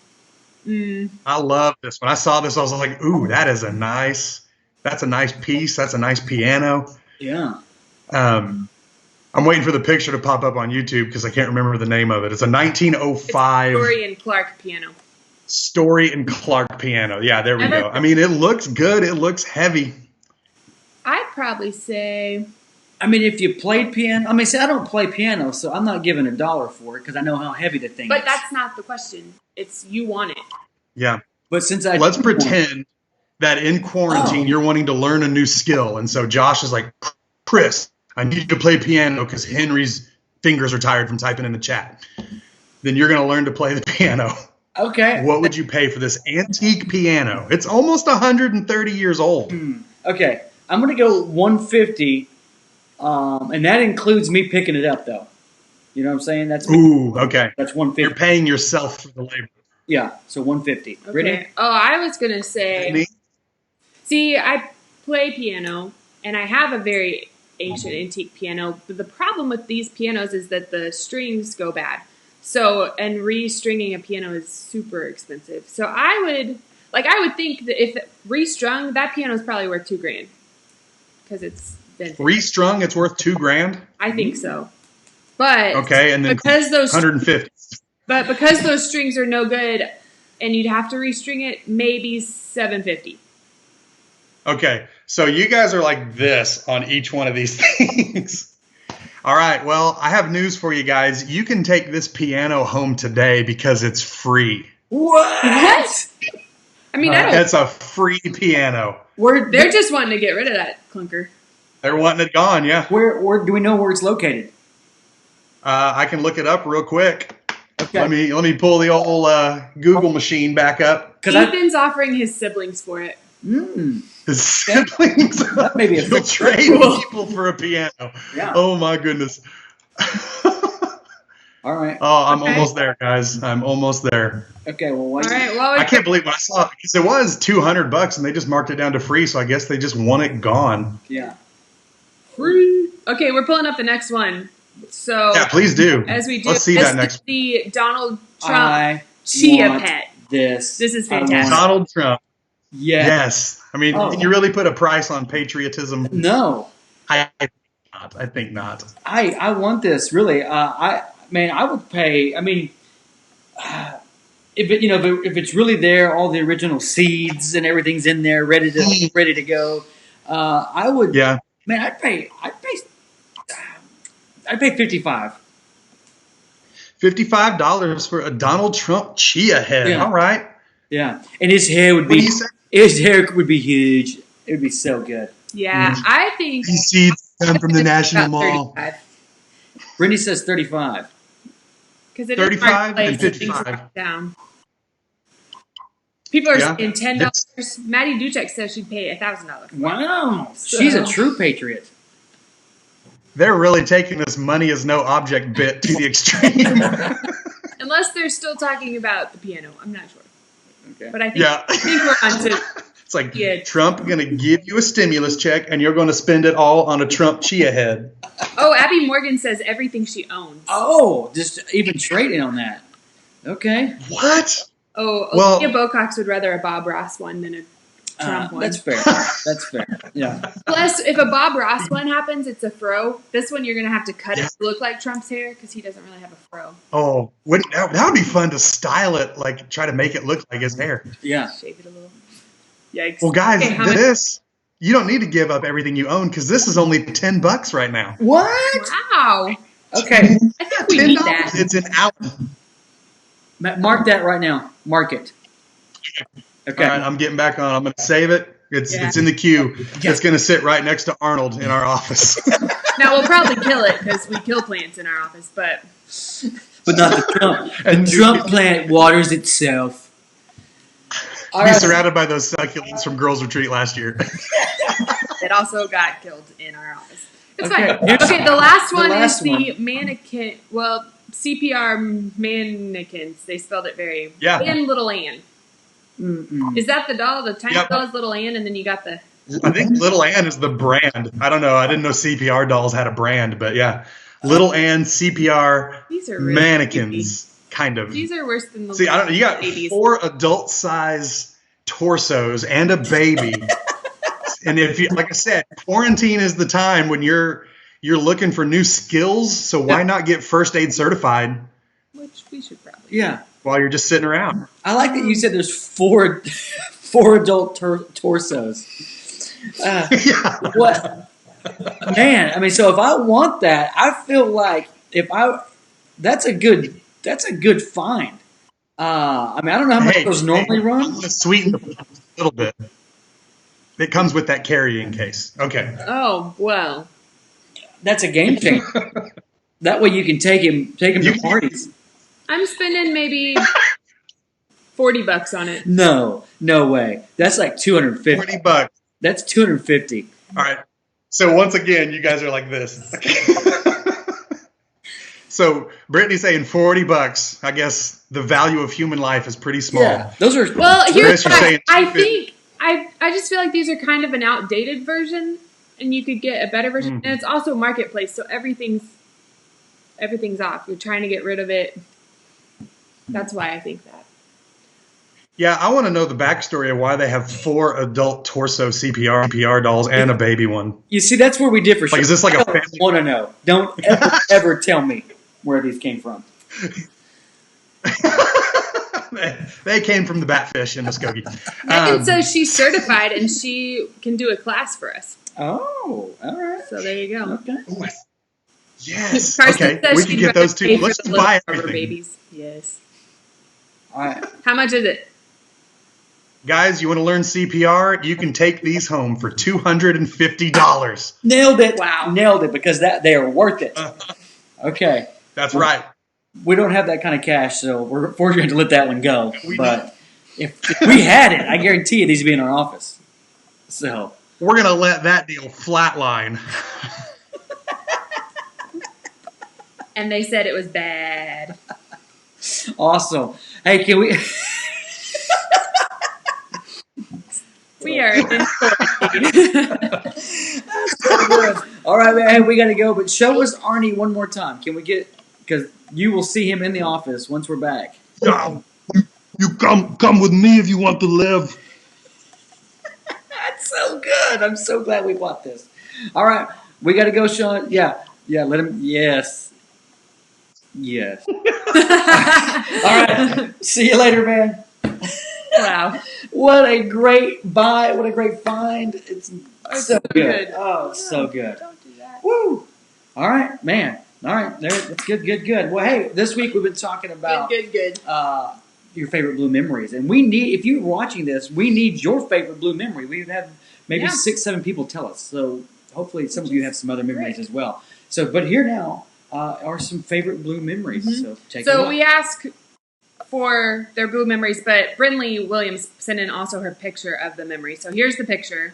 Speaker 3: I love this. When I saw this, I was like, ooh, that's a nice piece. That's a nice piano.
Speaker 2: Yeah.
Speaker 3: I'm waiting for the picture to pop up on YouTube because I can't remember the name of it. It's a 1905
Speaker 1: Story and Clark piano.
Speaker 3: Story and Clark piano. Yeah, there we go. I mean, it looks good. It looks heavy.
Speaker 1: I'd probably say.
Speaker 2: I mean, if you played piano, I don't play piano, so I'm not giving $1 for it because I know how heavy the thing is.
Speaker 1: But that's not the question. It's you want it.
Speaker 3: Yeah.
Speaker 2: But since
Speaker 3: let's pretend that in quarantine you're wanting to learn a new skill, and so Josh is like, Chris, I need you to play piano because Henry's fingers are tired from typing in the chat. Then you're going to learn to play the piano.
Speaker 2: Okay.
Speaker 3: What would you pay for this antique piano? It's almost 130 years old.
Speaker 2: Okay. I'm going to go $150, and that includes me picking it up, though. You know what I'm saying? That's
Speaker 3: okay.
Speaker 2: That's $150.
Speaker 3: You're paying yourself for the labor.
Speaker 2: Yeah, so $150.
Speaker 1: Okay.
Speaker 2: Brittany?
Speaker 1: Oh, I was going to say.
Speaker 3: Brittany?
Speaker 1: See, I play piano, and I have a very ancient antique piano. But the problem with these pianos is that the strings go bad. So, and restringing a piano is super expensive. So I would think that if restrung, that piano is probably worth $2,000 because it's vintage.
Speaker 3: Restrung, it's worth $2,000.
Speaker 1: I think so. But
Speaker 3: okay, and then
Speaker 1: because those
Speaker 3: 150.
Speaker 1: But because those strings are no good, and you'd have to restring it, maybe $750.
Speaker 3: Okay, so you guys are like this on each one of these things. All right, well, I have news for you guys. You can take this piano home today because it's free.
Speaker 2: What?
Speaker 1: I mean,
Speaker 3: it's a free piano.
Speaker 1: They're just wanting to get rid of that clunker.
Speaker 3: They're wanting it gone, yeah.
Speaker 2: Where do we know where it's located?
Speaker 3: I can look it up real quick.
Speaker 2: Okay.
Speaker 3: Let me pull the old Google machine back up.
Speaker 1: Ethan's offering his siblings for it.
Speaker 3: His siblings?
Speaker 2: That may be a
Speaker 3: You'll trade people for a piano.
Speaker 2: Yeah.
Speaker 3: Oh my goodness.
Speaker 2: All right.
Speaker 3: Oh, I'm almost there, guys. I'm almost there.
Speaker 2: Okay. Well,
Speaker 3: I can't believe what I saw it because it was $200 and they just marked it down to free. So I guess they just want it gone.
Speaker 2: Yeah.
Speaker 1: Free. Okay, we're pulling up the next one. So
Speaker 3: yeah, please do.
Speaker 1: As we do,
Speaker 3: let's see that next.
Speaker 1: The Donald Trump Chia Pet.
Speaker 2: This
Speaker 1: is fantastic.
Speaker 3: Donald Trump.
Speaker 2: Yes.
Speaker 3: I mean, can you really put a price on patriotism?
Speaker 2: No.
Speaker 3: I not. I think not.
Speaker 2: I want this really. I would pay. I mean, if it's really there, all the original seeds and everything's in there, ready to go. I would.
Speaker 3: Yeah.
Speaker 2: Man, I'd pay 55.
Speaker 3: $55 for a Donald Trump chia head.
Speaker 2: Yeah.
Speaker 3: All right.
Speaker 2: Yeah, and his hair would
Speaker 3: What do
Speaker 2: be
Speaker 3: you say?
Speaker 2: his hair would be huge. It would be so good.
Speaker 1: Yeah, I think
Speaker 3: These seeds come from the National
Speaker 1: about
Speaker 3: Mall.
Speaker 1: 35.
Speaker 2: Brittany says 35.
Speaker 1: Because it
Speaker 3: 35
Speaker 1: is
Speaker 3: and 55.
Speaker 1: down. People are
Speaker 3: Yeah.
Speaker 1: saying $10. Maddie Duchek says she'd pay $1,000.
Speaker 2: Wow, she's a true patriot.
Speaker 3: They're really taking this money as no object bit to the extreme.
Speaker 1: Unless they're still talking about the piano. I'm not sure.
Speaker 2: Okay.
Speaker 1: But I
Speaker 3: Yeah.
Speaker 1: think we're on to
Speaker 3: It's like
Speaker 1: Yeah.
Speaker 3: Trump going to give you a stimulus check and you're going to spend it all on a Trump chia head.
Speaker 1: Oh, Abby Morgan says everything she owns.
Speaker 2: Oh, just even trading on that. Okay.
Speaker 3: What?
Speaker 1: Oh,
Speaker 3: Well-
Speaker 1: Olivia Bocox would rather a Bob Ross one than a Trump one.
Speaker 2: That's fair. That's fair. Yeah.
Speaker 1: Plus, if a Bob Ross one happens, it's a fro. This one, you're going to have to cut it to look like Trump's hair because he doesn't really have a fro.
Speaker 3: Oh, that would be fun to style it, like try to make it look like his hair.
Speaker 2: Yeah.
Speaker 1: Shave it a little. Yikes.
Speaker 3: Well, guys,
Speaker 1: Okay, how much-
Speaker 3: you don't need to give up everything you own because this is only $10 right now.
Speaker 2: What?
Speaker 1: Wow.
Speaker 2: Okay.
Speaker 1: I think we need
Speaker 3: $10.
Speaker 1: that.
Speaker 3: It's an hour.
Speaker 2: Mark that right now. Mark it. Okay.
Speaker 3: All right, I'm getting back on. I'm going to save it. It's in the queue.
Speaker 2: Yeah.
Speaker 3: It's going to sit right next to Arnold in our office.
Speaker 1: Now, we'll probably kill it because we kill plants in our office, but
Speaker 2: But not the Trump.
Speaker 3: And
Speaker 2: The Trump plant waters itself. All
Speaker 3: Be
Speaker 2: right.
Speaker 3: surrounded by those succulents from Girls Retreat last year.
Speaker 1: it also got killed in our office. It's
Speaker 2: Okay,
Speaker 1: fine.
Speaker 2: here's-
Speaker 1: Okay, the last
Speaker 2: the
Speaker 1: one
Speaker 2: last
Speaker 1: is the mannequin. Well, CPR mannequins. They spelled it very.
Speaker 3: Yeah.
Speaker 1: And Little Ann.
Speaker 2: Mm-mm.
Speaker 1: Is that the doll? The tiny
Speaker 3: Yep.
Speaker 1: doll is Little Ann, and then you got the.
Speaker 3: I think Little Ann is the brand. I don't know. I didn't know CPR dolls had a brand, but yeah. Little Ann CPR
Speaker 1: These are really
Speaker 3: mannequins, kind of.
Speaker 1: These are worse than the.
Speaker 3: See, I don't. You got
Speaker 1: babies.
Speaker 3: 4 adult-size torsos and a baby, and if you, like I said, quarantine is the time when you're looking for new skills. So why not get first aid certified
Speaker 1: Which we should probably.
Speaker 2: Yeah.
Speaker 3: while you're just sitting around?
Speaker 2: I like that you said there's four adult torsos.
Speaker 3: Yeah.
Speaker 2: What? Man, I mean, so if I want that, I feel like that's a good find. I mean, I don't know how much those normally
Speaker 3: I'm
Speaker 2: run.
Speaker 3: going to sweeten the pot a little bit. It comes with that carrying case. Okay.
Speaker 1: Oh well.
Speaker 2: That's a game changer. That way you can take him to parties.
Speaker 1: I'm spending maybe $40 on it.
Speaker 2: No way. That's like $250.
Speaker 3: $40.
Speaker 2: That's $250.
Speaker 3: All right. So once again, you guys are like this. So Brittany's saying $40. I guess the value of human life is pretty small.
Speaker 2: Yeah, those are.
Speaker 1: Well, here's
Speaker 3: Chris, you're
Speaker 1: what
Speaker 3: saying
Speaker 1: I
Speaker 3: $250.
Speaker 1: think. I just feel like these are kind of an outdated version, and you could get a better version. And it's also marketplace, so everything's off. You're trying to get rid of it. That's why I think that.
Speaker 3: Yeah, I want to know the backstory of why they have 4 adult torso CPR dolls and a baby one.
Speaker 2: You see, that's where we differ.
Speaker 3: Like, is this like a
Speaker 2: I don't
Speaker 3: family?
Speaker 2: want to know. Don't ever tell me where these came from.
Speaker 3: They came from the Batfish in Muskogee.
Speaker 1: Megan says she's certified and she can do a class for us.
Speaker 2: Oh, all right.
Speaker 1: So there you go.
Speaker 2: Okay.
Speaker 3: Ooh, yes.
Speaker 1: Carson
Speaker 3: Okay,
Speaker 1: says
Speaker 3: we
Speaker 1: she'd
Speaker 3: can get
Speaker 1: rather
Speaker 3: those
Speaker 1: pay
Speaker 3: two.
Speaker 1: for
Speaker 3: Let's
Speaker 1: the little
Speaker 3: buy
Speaker 1: rubber
Speaker 3: everything.
Speaker 1: babies. Yes.
Speaker 2: All right.
Speaker 1: How much is it?
Speaker 3: Guys, you want to learn CPR? You can take these home for $250.
Speaker 2: Nailed it.
Speaker 1: Wow.
Speaker 2: Nailed it because they are worth it. Okay.
Speaker 3: That's right.
Speaker 2: We don't have that kind of cash, so we're fortunate to let that one go.
Speaker 3: We
Speaker 2: But if we had it, I guarantee you these would be in our office. So
Speaker 3: We're going to let that deal flatline.
Speaker 1: And they said it was bad.
Speaker 2: awesome. Hey, can we?
Speaker 1: We are in quarantine.
Speaker 2: All right, man. Hey, we got to go. But show us Arnie one more time. Can we get? Because you will see him in the office once we're back.
Speaker 3: You come with me if you want to live.
Speaker 2: That's so good. I'm so glad we bought this. All right. We got to go, Sean. Yeah. Let him. Yes. All right. See you later, man.
Speaker 1: Wow.
Speaker 2: What a great buy. What a great find. It's so good. Oh, it's so good.
Speaker 1: Don't do that.
Speaker 2: Woo. All right, man. All right. That's good. Well, hey, this week we've been talking about
Speaker 1: Good.
Speaker 2: Your favorite blue memories. And we need, if you're watching this, we need your favorite blue memory. We've had maybe 6-7 people tell us. So hopefully some of you have some other memories as well. So, but here now are some favorite blue memories.
Speaker 1: Mm-hmm.
Speaker 2: So take a look.
Speaker 1: So we ask for their blue memories, but Brittany Williams sent in also her picture of the memory. So here's the picture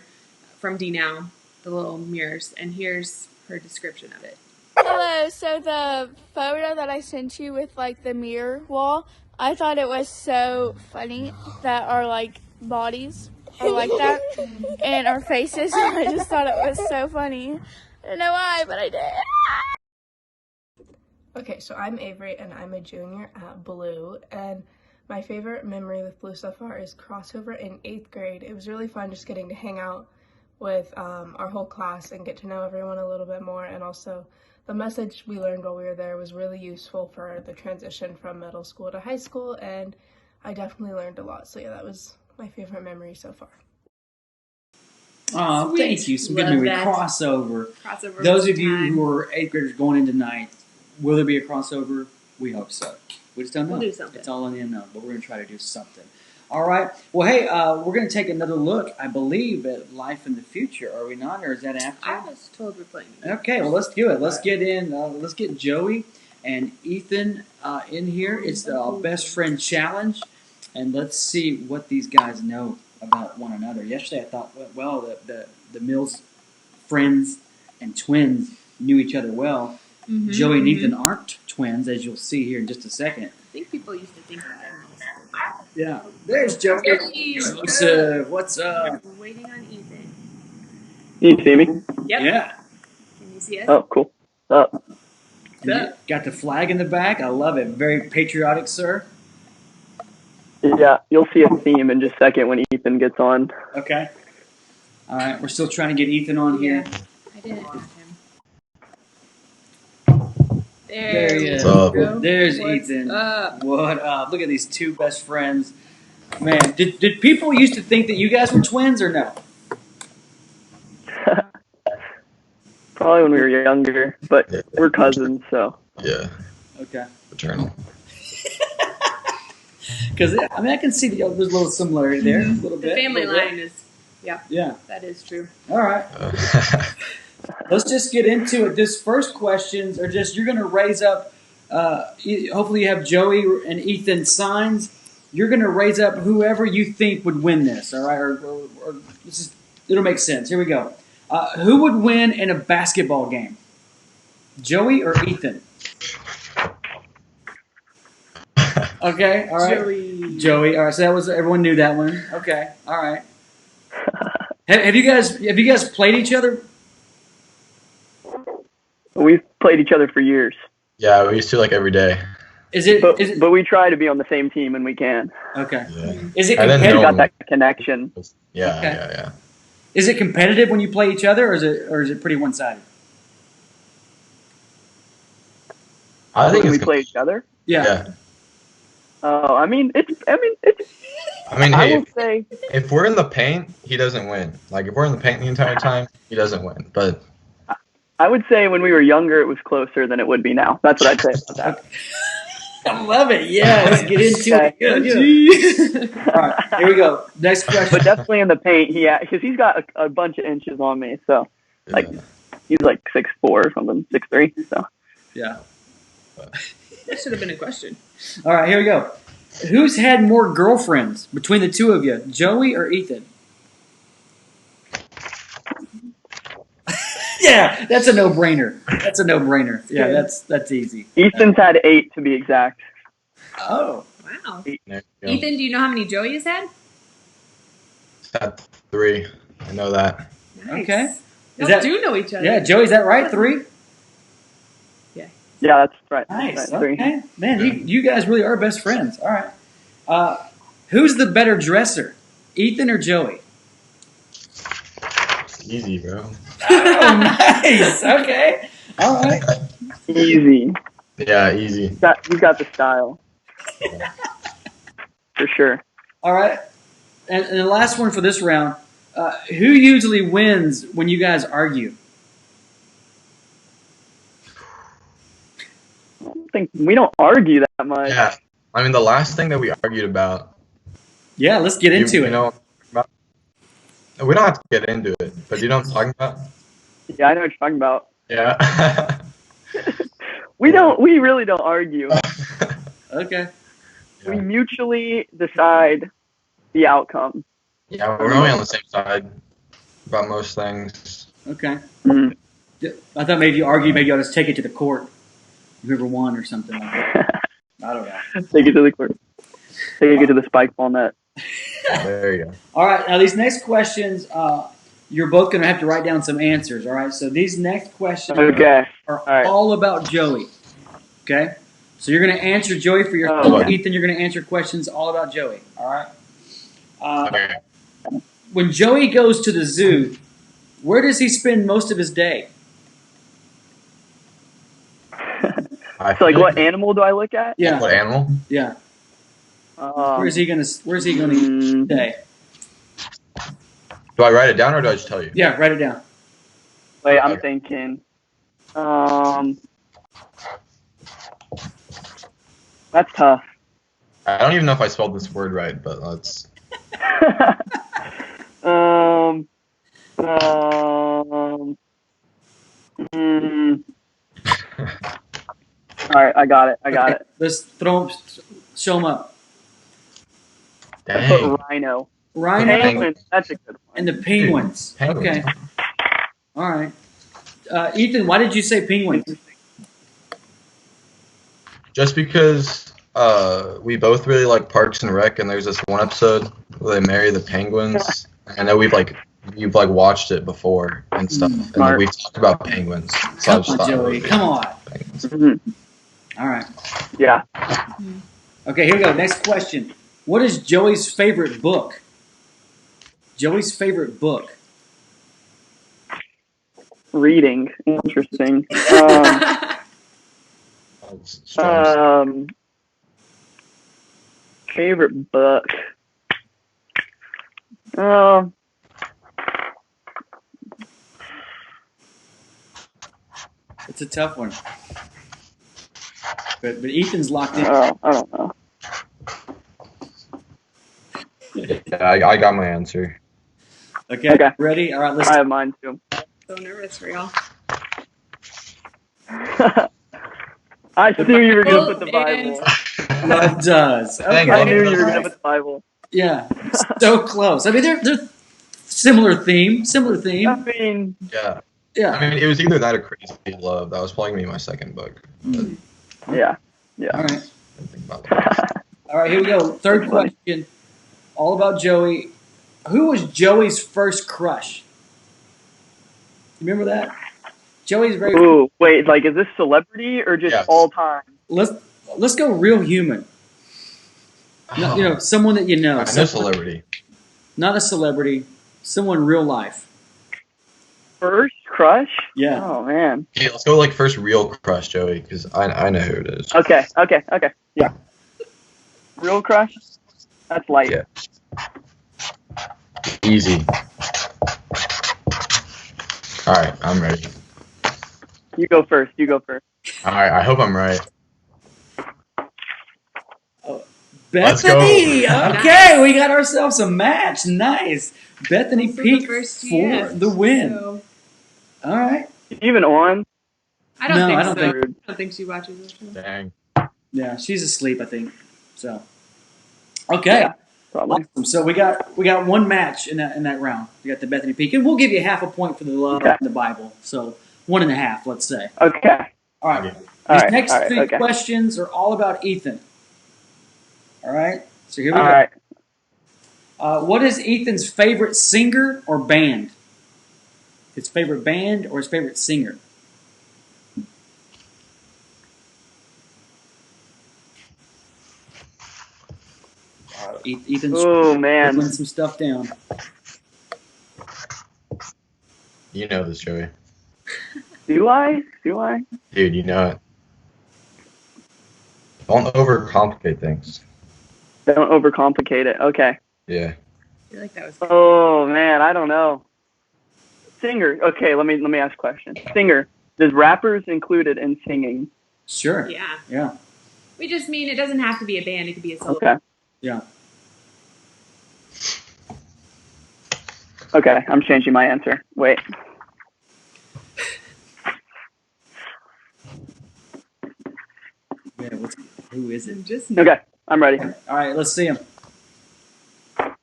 Speaker 1: from D Now, the little mirrors, and here's her description of it.
Speaker 7: Hello, so the photo that I sent you with like the mirror wall, I thought it was so funny that our like bodies are like that and our faces. I just thought it was so funny. I don't know why, but I did.
Speaker 8: Okay, so I'm Avery and I'm a junior at Blue, and my favorite memory with Blue so far is crossover in 8th grade. It was really fun just getting to hang out with our whole class and get to know everyone a little bit more, and also the message we learned while we were there was really useful for the transition from middle school to high school, and I definitely learned a lot. So yeah, that was my favorite memory so far.
Speaker 2: Oh, thank you. Some good memory. Crossover. Those of you who are 8th graders going in tonight, will there be a crossover? We hope so. We just don't know.
Speaker 1: We'll do something.
Speaker 2: It's all in the unknown, but we're going to try to do something. All right. Well, hey, we're going to take another look, I believe, at Life in the Future. Are we not, or is that after?
Speaker 1: I was told we're playing.
Speaker 2: Okay, well, let's do it. Let's get in. Let's get Joey and Ethan in here. It's the Best Friend Challenge, and let's see what these guys know about one another. Yesterday, I thought, well, the Mills friends and twins knew each other well. Mm-hmm, Joey and Ethan aren't twins, as you'll see here in just a second.
Speaker 1: I think people used to think that.
Speaker 2: Yeah. There's Joey. Joseph, what's up?
Speaker 1: We're waiting on Ethan.
Speaker 6: Can you see me?
Speaker 1: Yep.
Speaker 2: Yeah.
Speaker 1: Can you see us?
Speaker 6: Oh, cool. Up.
Speaker 2: Got the flag in the back. I love it. Very patriotic, sir.
Speaker 6: Yeah, you'll see a theme in just a second when Ethan gets on.
Speaker 2: Okay. All right. We're still trying to get Ethan on here.
Speaker 1: I didn't add him.
Speaker 2: There he is. There's Ethan. What up? Look at these two best friends. Man, did people used to think that you guys were twins or no?
Speaker 6: Probably when we were younger, but we're cousins, so.
Speaker 9: Yeah.
Speaker 2: Okay.
Speaker 9: Paternal.
Speaker 2: Because, I mean, I can see there's a little similarity there. A little bit.
Speaker 1: The family line is, yeah. That is true.
Speaker 2: All right. Let's just get into it. This first questions are just, you're going to raise up, hopefully you have Joey and Ethan signs. You're going to raise up whoever you think would win this, all right? Or this is, it'll make sense. Here we go. Who would win in a basketball game? Joey or Ethan? Okay, all right. Joey. All right, so that was, everyone knew that one. Okay, all right. Have you guys played each other?
Speaker 6: We've played each other for years.
Speaker 9: Yeah, we used to like every day.
Speaker 6: But we try to be on the same team when we can.
Speaker 2: Okay.
Speaker 9: Yeah.
Speaker 2: Is it
Speaker 6: competitive? Got that connection.
Speaker 9: Yeah,
Speaker 2: okay.
Speaker 9: Yeah.
Speaker 2: Is it competitive when you play each other, or is it pretty one-sided?
Speaker 9: I think
Speaker 6: we play each other.
Speaker 2: Yeah.
Speaker 6: Oh, I mean,
Speaker 9: I would say if we're in the paint, he doesn't win. Like if we're in the paint the entire time, he doesn't win. But
Speaker 6: I would say when we were younger, it was closer than it would be now. That's what I'd say about that.
Speaker 2: I love it. Yeah, let's get into it. All right, here we go. Next question.
Speaker 6: But definitely in the paint, because he's got a bunch of inches on me. So, he's like 6'4" or something, 6'3". So.
Speaker 2: Yeah.
Speaker 1: That should have been a question.
Speaker 2: All right, here we go. Who's had more girlfriends between the two of you, Joey or Ethan? Yeah, that's a no-brainer. Yeah, that's easy.
Speaker 6: Ethan's had 8 to be exact.
Speaker 2: Oh,
Speaker 1: wow.
Speaker 6: 8.
Speaker 1: Ethan, do you know how many Joey has had?
Speaker 9: He's had 3. I know that.
Speaker 1: Nice.
Speaker 2: Okay.
Speaker 1: You do know each other.
Speaker 2: Yeah, Joey, is that right? 3?
Speaker 6: Yeah, that's right.
Speaker 2: Nice.
Speaker 6: Right, 3.
Speaker 2: Okay. Man, you guys really are best friends. All right. Who's the better dresser, Ethan or Joey?
Speaker 9: Easy, bro.
Speaker 2: Oh, nice. Okay. All right.
Speaker 10: Easy.
Speaker 9: Yeah, easy.
Speaker 10: You got the style. For sure.
Speaker 2: All right. And the last one for this round. Who usually wins when you guys argue?
Speaker 10: I don't think we don't argue that much.
Speaker 9: Yeah. I mean, the last thing that we argued about.
Speaker 2: Yeah, let's get into it.
Speaker 9: You know, we don't have to get into it, but you know what I'm talking about?
Speaker 10: Yeah, I know what you're talking about.
Speaker 9: Yeah.
Speaker 10: We really don't argue.
Speaker 2: Okay.
Speaker 9: Yeah.
Speaker 10: We mutually decide the outcome.
Speaker 9: Yeah, we're only on the same side about most things.
Speaker 2: Okay.
Speaker 10: Mm.
Speaker 2: I thought maybe you argue, maybe I'll just take it to the court. Whoever won or something like that. I don't know.
Speaker 10: Take it to the court. Take it to the spike ball net.
Speaker 9: There you go.
Speaker 2: All right. Now, these next questions, you're both going to have to write down some answers. All right. So these next questions are all about Joey. Okay. So you're going to answer Joey for yourself.
Speaker 10: Okay.
Speaker 2: Ethan, you're going to answer questions all about Joey. All right.
Speaker 9: Okay.
Speaker 2: When Joey goes to the zoo, where does he spend most of his day?
Speaker 10: So, like, what animal do I look at?
Speaker 2: Yeah.
Speaker 9: What animal?
Speaker 2: Yeah. Where's he gonna stay?
Speaker 9: Do I write it down or do I just tell you?
Speaker 2: Yeah, write it down.
Speaker 10: Wait, I'm thinking. That's tough.
Speaker 9: I don't even know if I spelled this word right, but let's.
Speaker 10: All right, I got it.
Speaker 2: Let's show him up.
Speaker 10: I put rhino. Penguin. That's a good one.
Speaker 2: And the penguins.
Speaker 9: Penguins.
Speaker 2: Okay. All right. Ethan, why did you say penguins?
Speaker 9: Just because we both really like Parks and Rec, and there's this one episode where they marry the penguins. I know you've watched it before and stuff, and then we talked about penguins. So
Speaker 2: Come on, Joey. Come on.
Speaker 10: Mm-hmm.
Speaker 2: All right.
Speaker 10: Yeah.
Speaker 2: Okay, here we go. Next question. What is Joey's favorite book? Joey's favorite book.
Speaker 10: Reading. Interesting. Favorite book.
Speaker 2: It's a tough one. But Ethan's locked in.
Speaker 10: I don't know.
Speaker 9: Yeah, I got my answer.
Speaker 2: Okay. Ready? All right,
Speaker 10: I have mine too.
Speaker 1: So nervous for y'all.
Speaker 10: I knew you were going to put the Bible.
Speaker 2: That does. Okay.
Speaker 10: I knew you were going to put the Bible.
Speaker 2: Yeah. So close. I mean, they're similar theme.
Speaker 10: I mean,
Speaker 9: yeah.
Speaker 2: Yeah.
Speaker 9: I mean, it was either that or Crazy Love. That was probably going to be my second book.
Speaker 10: Yeah.
Speaker 2: All right. All right, here we go. Third question. All about Joey. Who was Joey's first crush? Remember that? Joey's very.
Speaker 10: Ooh, wait. Like, is this celebrity or just all time?
Speaker 2: Let's go real human. No, someone that you know.
Speaker 9: I know celebrity.
Speaker 2: Not a celebrity. Someone real life.
Speaker 10: First crush?
Speaker 2: Yeah.
Speaker 10: Oh man.
Speaker 9: Okay, let's go first real crush, Joey, because I know who it is.
Speaker 10: Okay. Yeah. Real crush? That's light.
Speaker 9: Yeah. Easy. All right, I'm ready.
Speaker 10: You go first.
Speaker 9: All right, I hope I'm right.
Speaker 2: Bethany. Okay, we got ourselves a match. Nice. Bethany peaked for the win.
Speaker 1: So.
Speaker 2: All right.
Speaker 10: Even on?
Speaker 1: I don't think so.
Speaker 2: Think.
Speaker 1: I don't think she watches this show.
Speaker 9: Dang.
Speaker 2: Yeah, she's asleep, I think. So. Okay.
Speaker 10: Yeah, probably.
Speaker 2: Awesome. So we got one match in that round. We got the Bethany Peak, and we'll give you half a point for the love in the Bible. So 1.5, let's say.
Speaker 10: Okay.
Speaker 2: All right. These next three questions are all about Ethan. All right. So here we go.
Speaker 10: All right.
Speaker 2: What is Ethan's favorite singer or band? His favorite band or his favorite singer? Ethan's
Speaker 10: putting
Speaker 2: some stuff down.
Speaker 9: You know this, Joey.
Speaker 10: Do I? Do I?
Speaker 9: Dude, you know it. Don't overcomplicate things.
Speaker 10: Don't overcomplicate it. Okay.
Speaker 9: Yeah.
Speaker 1: I feel like that was.
Speaker 10: Oh man, I don't know. Singer. Okay, let me ask a question. Singer. Does rappers included in singing?
Speaker 2: Sure.
Speaker 1: Yeah.
Speaker 2: Yeah.
Speaker 1: We just mean it doesn't have to be a band. It could be a solo.
Speaker 10: Okay.
Speaker 2: Yeah.
Speaker 10: Okay, I'm changing my answer. Wait.
Speaker 2: Yeah. Who is it?
Speaker 1: Just
Speaker 10: Okay, I'm ready.
Speaker 2: All right. Let's see him.
Speaker 10: Am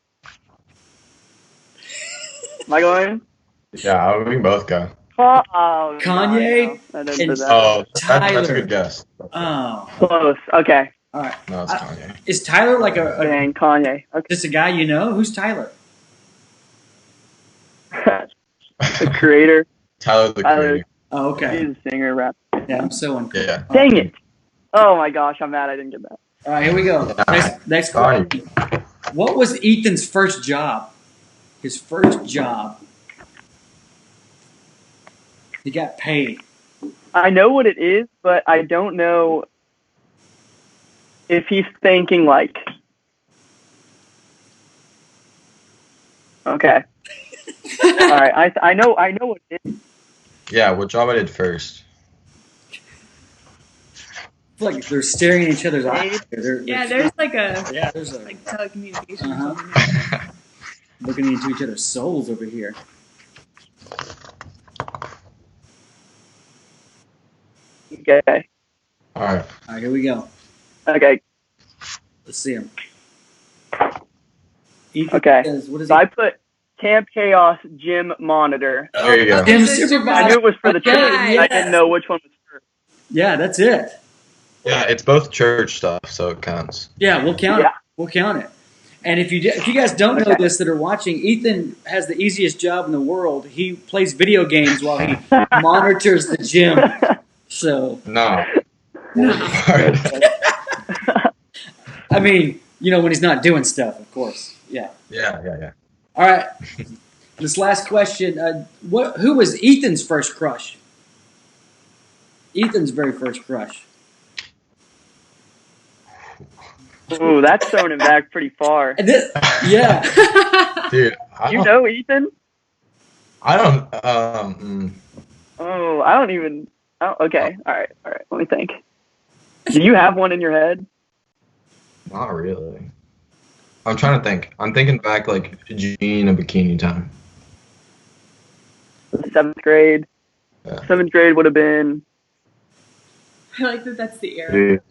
Speaker 10: I going?
Speaker 9: Yeah, we can both go.
Speaker 10: Oh,
Speaker 2: Kanye
Speaker 10: no, I didn't do that.
Speaker 9: Oh,
Speaker 2: Tyler.
Speaker 9: that's a good guess.
Speaker 2: Oh.
Speaker 10: Close. Okay.
Speaker 2: All right.
Speaker 9: No, it's Kanye.
Speaker 2: Is Tyler like a
Speaker 10: Dang, Kanye. Okay.
Speaker 2: just a guy you know? Who's Tyler?
Speaker 10: The creator.
Speaker 9: Tyler the Creator.
Speaker 2: Oh, okay.
Speaker 10: He's a singer, rap.
Speaker 2: Yeah, I'm so unclear.
Speaker 9: Yeah.
Speaker 10: Dang it. Oh my gosh, I'm mad I didn't get that.
Speaker 2: All right, here we go. Next question. What was Ethan's first job? His first job. He got paid.
Speaker 10: I know what it is, but I don't know if he's thinking like. Okay. All right. I know what it is.
Speaker 9: Yeah, what job I did first?
Speaker 2: It's like they're staring at each other's eyes.
Speaker 1: Yeah, there's like a
Speaker 2: there's a
Speaker 1: like telecommunications or something.
Speaker 2: looking into each other's souls over here.
Speaker 10: Okay.
Speaker 9: All right.
Speaker 2: All right, here we go.
Speaker 10: Okay.
Speaker 2: Let's see him. Ethan
Speaker 10: Okay.
Speaker 2: says, what is
Speaker 10: So
Speaker 2: he?
Speaker 10: I put Camp Chaos Gym Monitor.
Speaker 9: There you go.
Speaker 2: Gym supervisor.
Speaker 10: I knew it was for the
Speaker 2: Okay,
Speaker 10: church. I
Speaker 2: yes.
Speaker 10: didn't know which one was first.
Speaker 2: Yeah, that's it.
Speaker 9: Yeah, it's both church stuff, so it counts.
Speaker 2: Yeah, we'll count it.
Speaker 10: Yeah.
Speaker 2: We'll count it. And if you guys don't know this that are watching, Ethan has the easiest job in the world. He plays video games while he monitors the gym. So,
Speaker 9: No.
Speaker 2: I mean, when he's not doing stuff, of course. Yeah.
Speaker 9: Yeah.
Speaker 2: All right. This last question. Who was Ethan's first crush? Ethan's very first crush.
Speaker 10: Ooh, that's throwing him back pretty far.
Speaker 2: Yeah.
Speaker 9: Dude,
Speaker 10: You know Ethan?
Speaker 9: I don't.
Speaker 10: Oh, I don't even. Oh, okay. All right. Let me think. Do you have one in your head?
Speaker 9: Not really. I'm trying to think. I'm thinking back like Jean and Bikini Time.
Speaker 10: 7th grade.
Speaker 9: Yeah.
Speaker 10: 7th grade would have been.
Speaker 1: I like that. That's the era.
Speaker 9: Dude.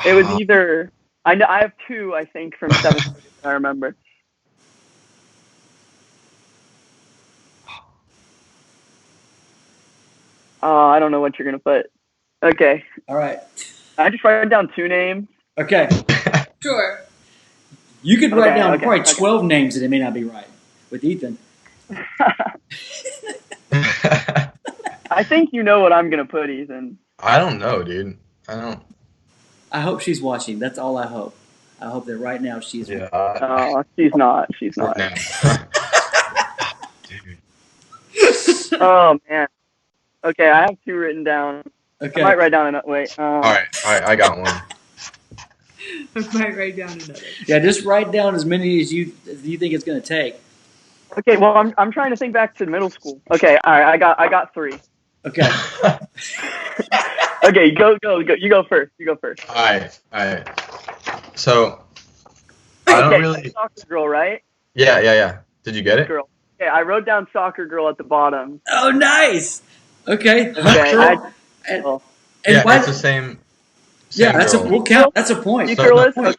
Speaker 10: It was either. I know. I have two. I think from 7th grade. I remember. Oh, I don't know what you're gonna put. Okay.
Speaker 2: All right.
Speaker 10: I just write down two names.
Speaker 2: Okay.
Speaker 1: Sure.
Speaker 2: You could write down
Speaker 10: okay,
Speaker 2: probably
Speaker 10: okay.
Speaker 2: 12 names and it may not be right with Ethan.
Speaker 10: I think you know what I'm gonna put, Ethan.
Speaker 9: I don't know, dude. I don't.
Speaker 2: I hope she's watching. That's all I hope. I hope that right now she's
Speaker 9: Yeah.
Speaker 10: Oh, she's not. She's not.
Speaker 9: Dude.
Speaker 10: Oh man. Okay, I have two written down.
Speaker 2: Okay.
Speaker 10: I might write down another. Wait.
Speaker 9: All right. I got one.
Speaker 1: I might write down another.
Speaker 2: Yeah, just write down as many as you think it's going to take.
Speaker 10: Okay, well, I'm trying to think back to middle school. Okay, all right, I got three.
Speaker 2: Okay.
Speaker 10: Okay, go. You go first.
Speaker 9: All right. So I don't
Speaker 10: Okay,
Speaker 9: really.
Speaker 10: soccer girl, right?
Speaker 9: Yeah. Did you get it?
Speaker 10: Girl. Okay, I wrote down soccer girl at the bottom.
Speaker 2: Oh, nice. Okay.
Speaker 10: Okay,
Speaker 2: And
Speaker 9: Yeah,
Speaker 2: why-
Speaker 9: it's the same.
Speaker 2: yeah,
Speaker 9: girl.
Speaker 2: we'll count. That's a point.
Speaker 10: Heath
Speaker 9: So
Speaker 10: girl
Speaker 9: the
Speaker 10: is?
Speaker 9: point-
Speaker 10: Okay,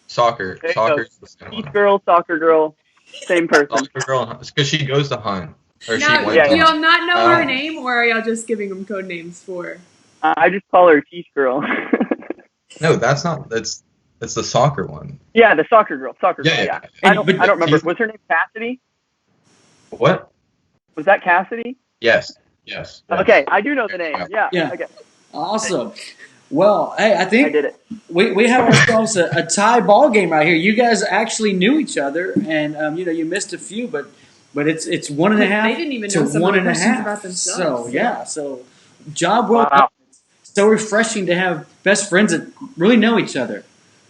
Speaker 9: Soccer.
Speaker 10: There you
Speaker 9: Soccer's the same
Speaker 10: Heath
Speaker 9: one.
Speaker 10: girl, soccer girl, same person.
Speaker 9: Soccer girl, because she goes to hunt. Or she
Speaker 1: Now,
Speaker 9: went
Speaker 10: yeah,
Speaker 9: to
Speaker 1: do
Speaker 9: hunt.
Speaker 1: y'all not know her
Speaker 9: Oh.
Speaker 1: name, or are y'all just giving them code names for?
Speaker 10: I just call her Heath girl.
Speaker 9: No, that's not. That's the soccer one.
Speaker 10: Yeah, the soccer girl. Yeah. I don't remember.
Speaker 9: Heath-
Speaker 10: Was her name Cassidy?
Speaker 9: What?
Speaker 10: Was that Cassidy?
Speaker 9: Yes.
Speaker 10: Okay, I do know the name. Yeah.
Speaker 2: Yeah.
Speaker 10: Okay,
Speaker 2: Awesome. Well, hey, I
Speaker 10: I
Speaker 2: think
Speaker 10: did it.
Speaker 2: we have ourselves a tie ball game right here. You guys actually knew each other, and you missed a few, but But it's 1.5
Speaker 1: They didn't even
Speaker 2: to
Speaker 1: know some of the questions
Speaker 2: 1.5.
Speaker 1: about themselves.
Speaker 2: So yeah, so job well done. So refreshing to have best friends that really know each other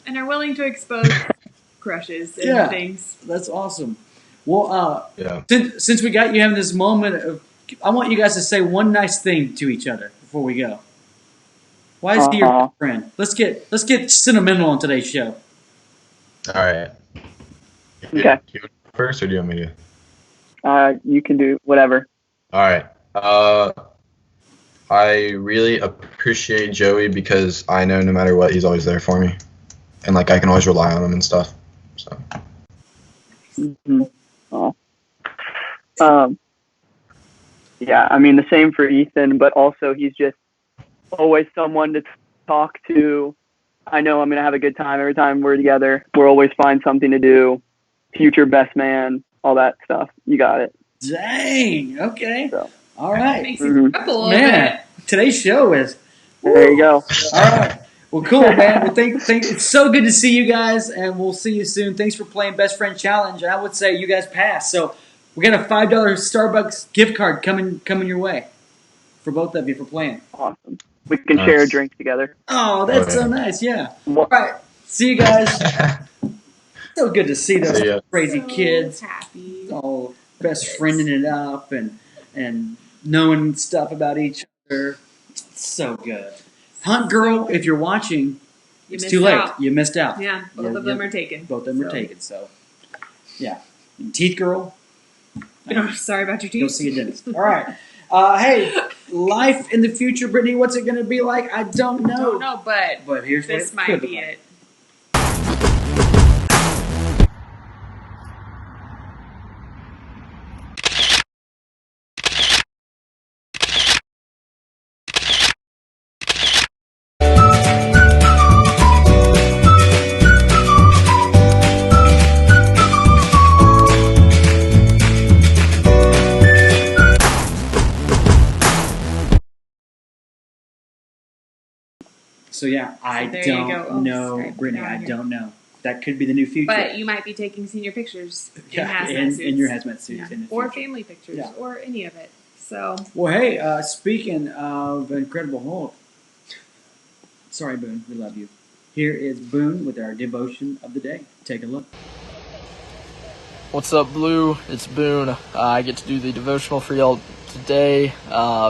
Speaker 1: and are willing to expose crushes and things.
Speaker 2: That's awesome. Well, since we got you having this moment I want you guys to say one nice thing to each other before we go. Why is he your best friend? Let's get sentimental on today's show.
Speaker 9: All right.
Speaker 10: Okay.
Speaker 9: Do you want first, or do you want me to?
Speaker 10: You can do whatever.
Speaker 9: All right. I really appreciate Joey because I know no matter what, he's always there for me, and like I can always rely on him and stuff. So.
Speaker 10: Mm-hmm. Yeah, I mean the same for Ethan, but also he's just always someone to talk to. I know I'm gonna have a good time every time we're together. We'll always find something to do. Future best man, all that stuff. You got it.
Speaker 2: Dang. Okay.
Speaker 10: So.
Speaker 2: All right.
Speaker 1: Makes it up a little
Speaker 2: bit. Today's show is.
Speaker 10: There you go.
Speaker 2: All right. Well, cool, man. Well, thank. It's so good to see you guys, and we'll see you soon. Thanks for playing Best Friend Challenge. I would say you guys passed. So we got a $5 Starbucks gift card coming your way for both of you for playing.
Speaker 10: Awesome. We can share a drink together.
Speaker 2: Oh, that's so nice. Yeah. All right. See you guys. So good to see those crazy kids.
Speaker 1: Happy.
Speaker 2: All best friending it up and knowing stuff about each other. It's so good. Hunt Girl, if you're watching, it's too late. You missed out.
Speaker 1: Yeah, both of them are taken.
Speaker 2: Both of them are taken. So, yeah. Teeth Girl.
Speaker 1: Sorry about your teeth.
Speaker 2: Go see a dentist. All right. Hey, life in the future, Brittany. What's it going to be like? I don't know.
Speaker 1: Don't know, but
Speaker 2: here's
Speaker 1: this
Speaker 2: what
Speaker 1: might be it.
Speaker 2: So yeah, I don't know, Brittany. I don't know. That could be the new future.
Speaker 1: But you might be taking senior pictures in hazmat suits.
Speaker 2: In your hazmat suits.
Speaker 1: Yeah. Or family pictures, or any of it. So.
Speaker 2: Well, hey, speaking of Incredible Hulk, sorry, Boone, we love you. Here is Boone with our devotion of the day. Take a look.
Speaker 11: What's up, Blue? It's Boone. I get to do the devotional for y'all today.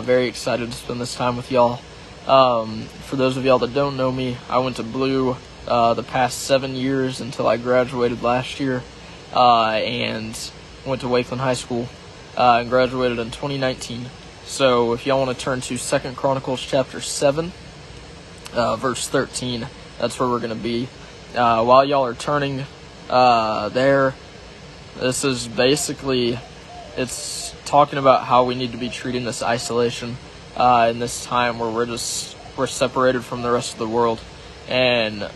Speaker 11: Very excited to spend this time with y'all. For those of y'all that don't know me, I went to Blue the past 7 years until I graduated last year, and went to Wakeland High School and graduated in 2019. So if y'all want to turn to 2 Chronicles chapter 7, verse 13, that's where we're going to be. While y'all are turning there, this is basically, it's talking about how we need to be treating this isolation in this time where we're separated from the rest of the world. And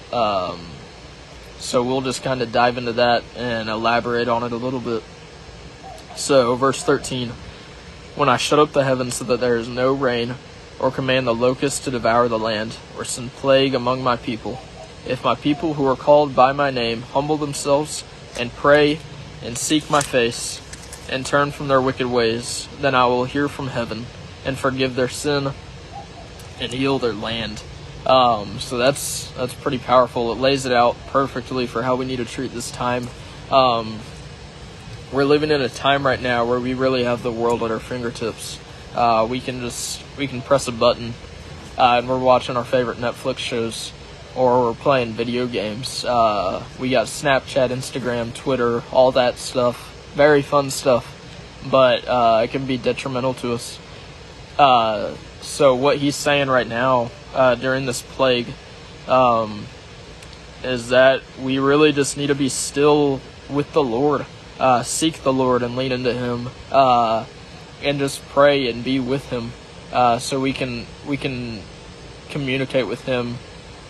Speaker 11: so we'll just kind of dive into that and elaborate on it a little bit. So verse 13, when I shut up the heavens so that there is no rain, or command the locusts to devour the land, or send plague among my people, if my people who are called by my name humble themselves and pray and seek my face and turn from their wicked ways, then I will hear from heaven and forgive their sin and heal their land. So that's pretty powerful. It lays it out perfectly for how we need to treat this time. We're living in a time right now where we really have the world at our fingertips. We can press a button and we're watching our favorite Netflix shows, or we're playing video games. We got Snapchat, Instagram, Twitter, all that stuff. Very fun stuff, but it can be detrimental to us. So what he's saying right now during this plague is that we really just need to be still with the Lord, seek the Lord and lean into Him, and just pray and be with Him, so we can communicate with Him,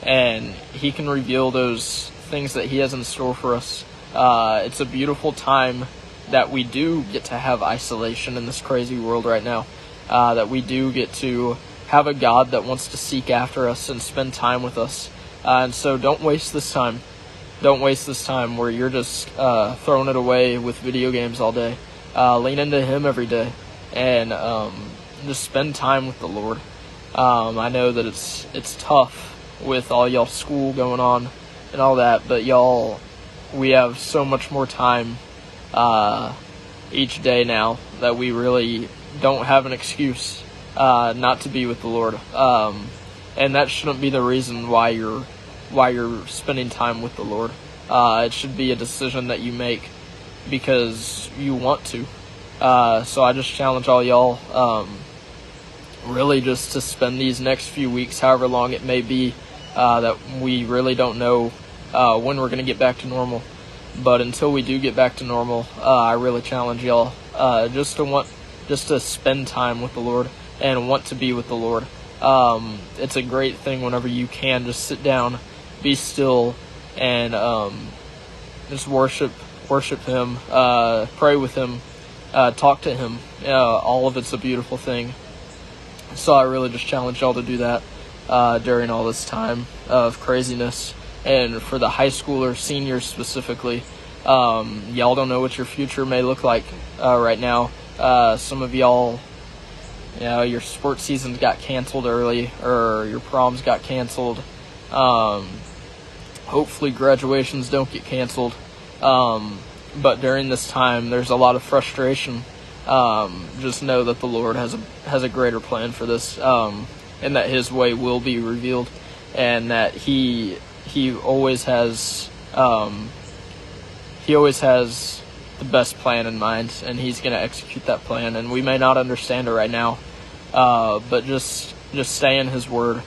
Speaker 11: and He can reveal those things that He has in store for us. It's a beautiful time that we do get to have isolation in this crazy world right now. That we do get to have a God that wants to seek after us and spend time with us. And so don't waste this time. Don't waste this time where you're just throwing it away with video games all day. lean into Him every day, and just spend time with the Lord. I know that it's tough with all y'all school going on and all that, but y'all, we have so much more time each day now that we really don't have an excuse not to be with the Lord, and that shouldn't be the reason why you're spending time with the Lord. It should be a decision that you make because you want to. So I just challenge all y'all, really just to spend these next few weeks, however long it may be, that we really don't know when we're going to get back to normal. But until we do get back to normal, I really challenge y'all just to spend time with the Lord and want to be with the Lord. It's a great thing whenever you can just sit down, be still, and just worship Him, pray with Him, talk to Him. All of it's a beautiful thing. So I really just challenge y'all to do that during all this time of craziness. And for the high schoolers, seniors specifically, y'all don't know what your future may look like right now. Some of y'all, your sports seasons got canceled early, or your proms got canceled. Hopefully graduations don't get canceled. But during this time, there's a lot of frustration. Just know that the Lord has a greater plan for this, and that His way will be revealed, and that He always has the best plan in mind, and He's going to execute that plan. And we may not understand it right now, but just stay in His word,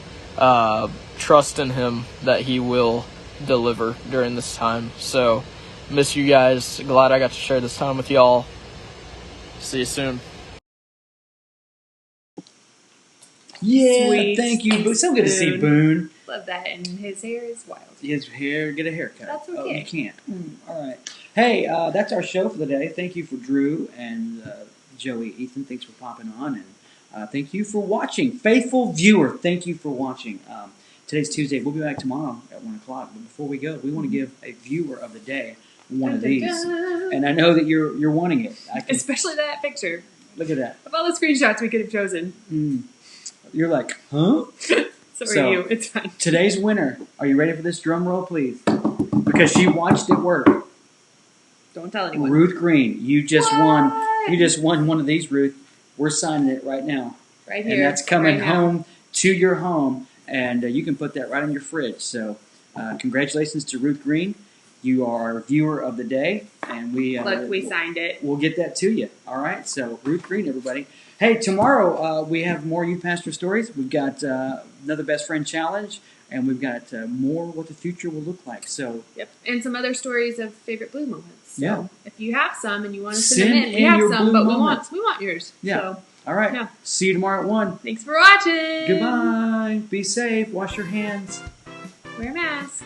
Speaker 11: trust in Him that He will deliver during this time. So miss you guys. Glad I got to share this time with y'all. See you soon.
Speaker 2: Yeah,
Speaker 1: Sweet.
Speaker 2: thank you. So good to see Boone.
Speaker 1: Love that, and his hair is wild.
Speaker 2: His hair, get a haircut.
Speaker 1: That's okay.
Speaker 2: Oh, you can't. All right. Hey, that's our show for the day. Thank you for Drew and Joey. Ethan, thanks for popping on, and thank you for watching. Faithful viewer, thank you for watching. Today's Tuesday. We'll be back tomorrow at 1 o'clock. But before we go, we want to give a viewer of the day one of these. And I know that you're wanting it.
Speaker 1: Especially that picture.
Speaker 2: Look at that.
Speaker 1: Of all the screenshots we could have chosen.
Speaker 2: You're like, huh?
Speaker 1: So are you. It's fine.
Speaker 2: Today's winner. Are you ready for this drum roll, please? Because she watched it work.
Speaker 1: Don't tell anyone.
Speaker 2: Ruth Green, you just won. You just won one of these, Ruth. We're signing it right now.
Speaker 1: Right here.
Speaker 2: And that's coming
Speaker 1: right
Speaker 2: home to your home, and you can put that right in your fridge. So, congratulations to Ruth Green. You are our viewer of the day, and we
Speaker 1: signed it.
Speaker 2: We'll get that to you. All right. So Ruth Green, everybody. Hey, tomorrow we have more Youth Pastor stories. We've got another Best Friend Challenge, and we've got more what the future will look like. So
Speaker 1: and some other stories of favorite Blue moments. So if you have some and you want to
Speaker 2: send
Speaker 1: them in, we have some, but
Speaker 2: moments.
Speaker 1: we want yours.
Speaker 2: Yeah.
Speaker 1: So,
Speaker 2: all right.
Speaker 1: Yeah.
Speaker 2: See you tomorrow at 1.
Speaker 1: Thanks for watching.
Speaker 2: Goodbye. Be safe. Wash your hands.
Speaker 1: Wear a mask.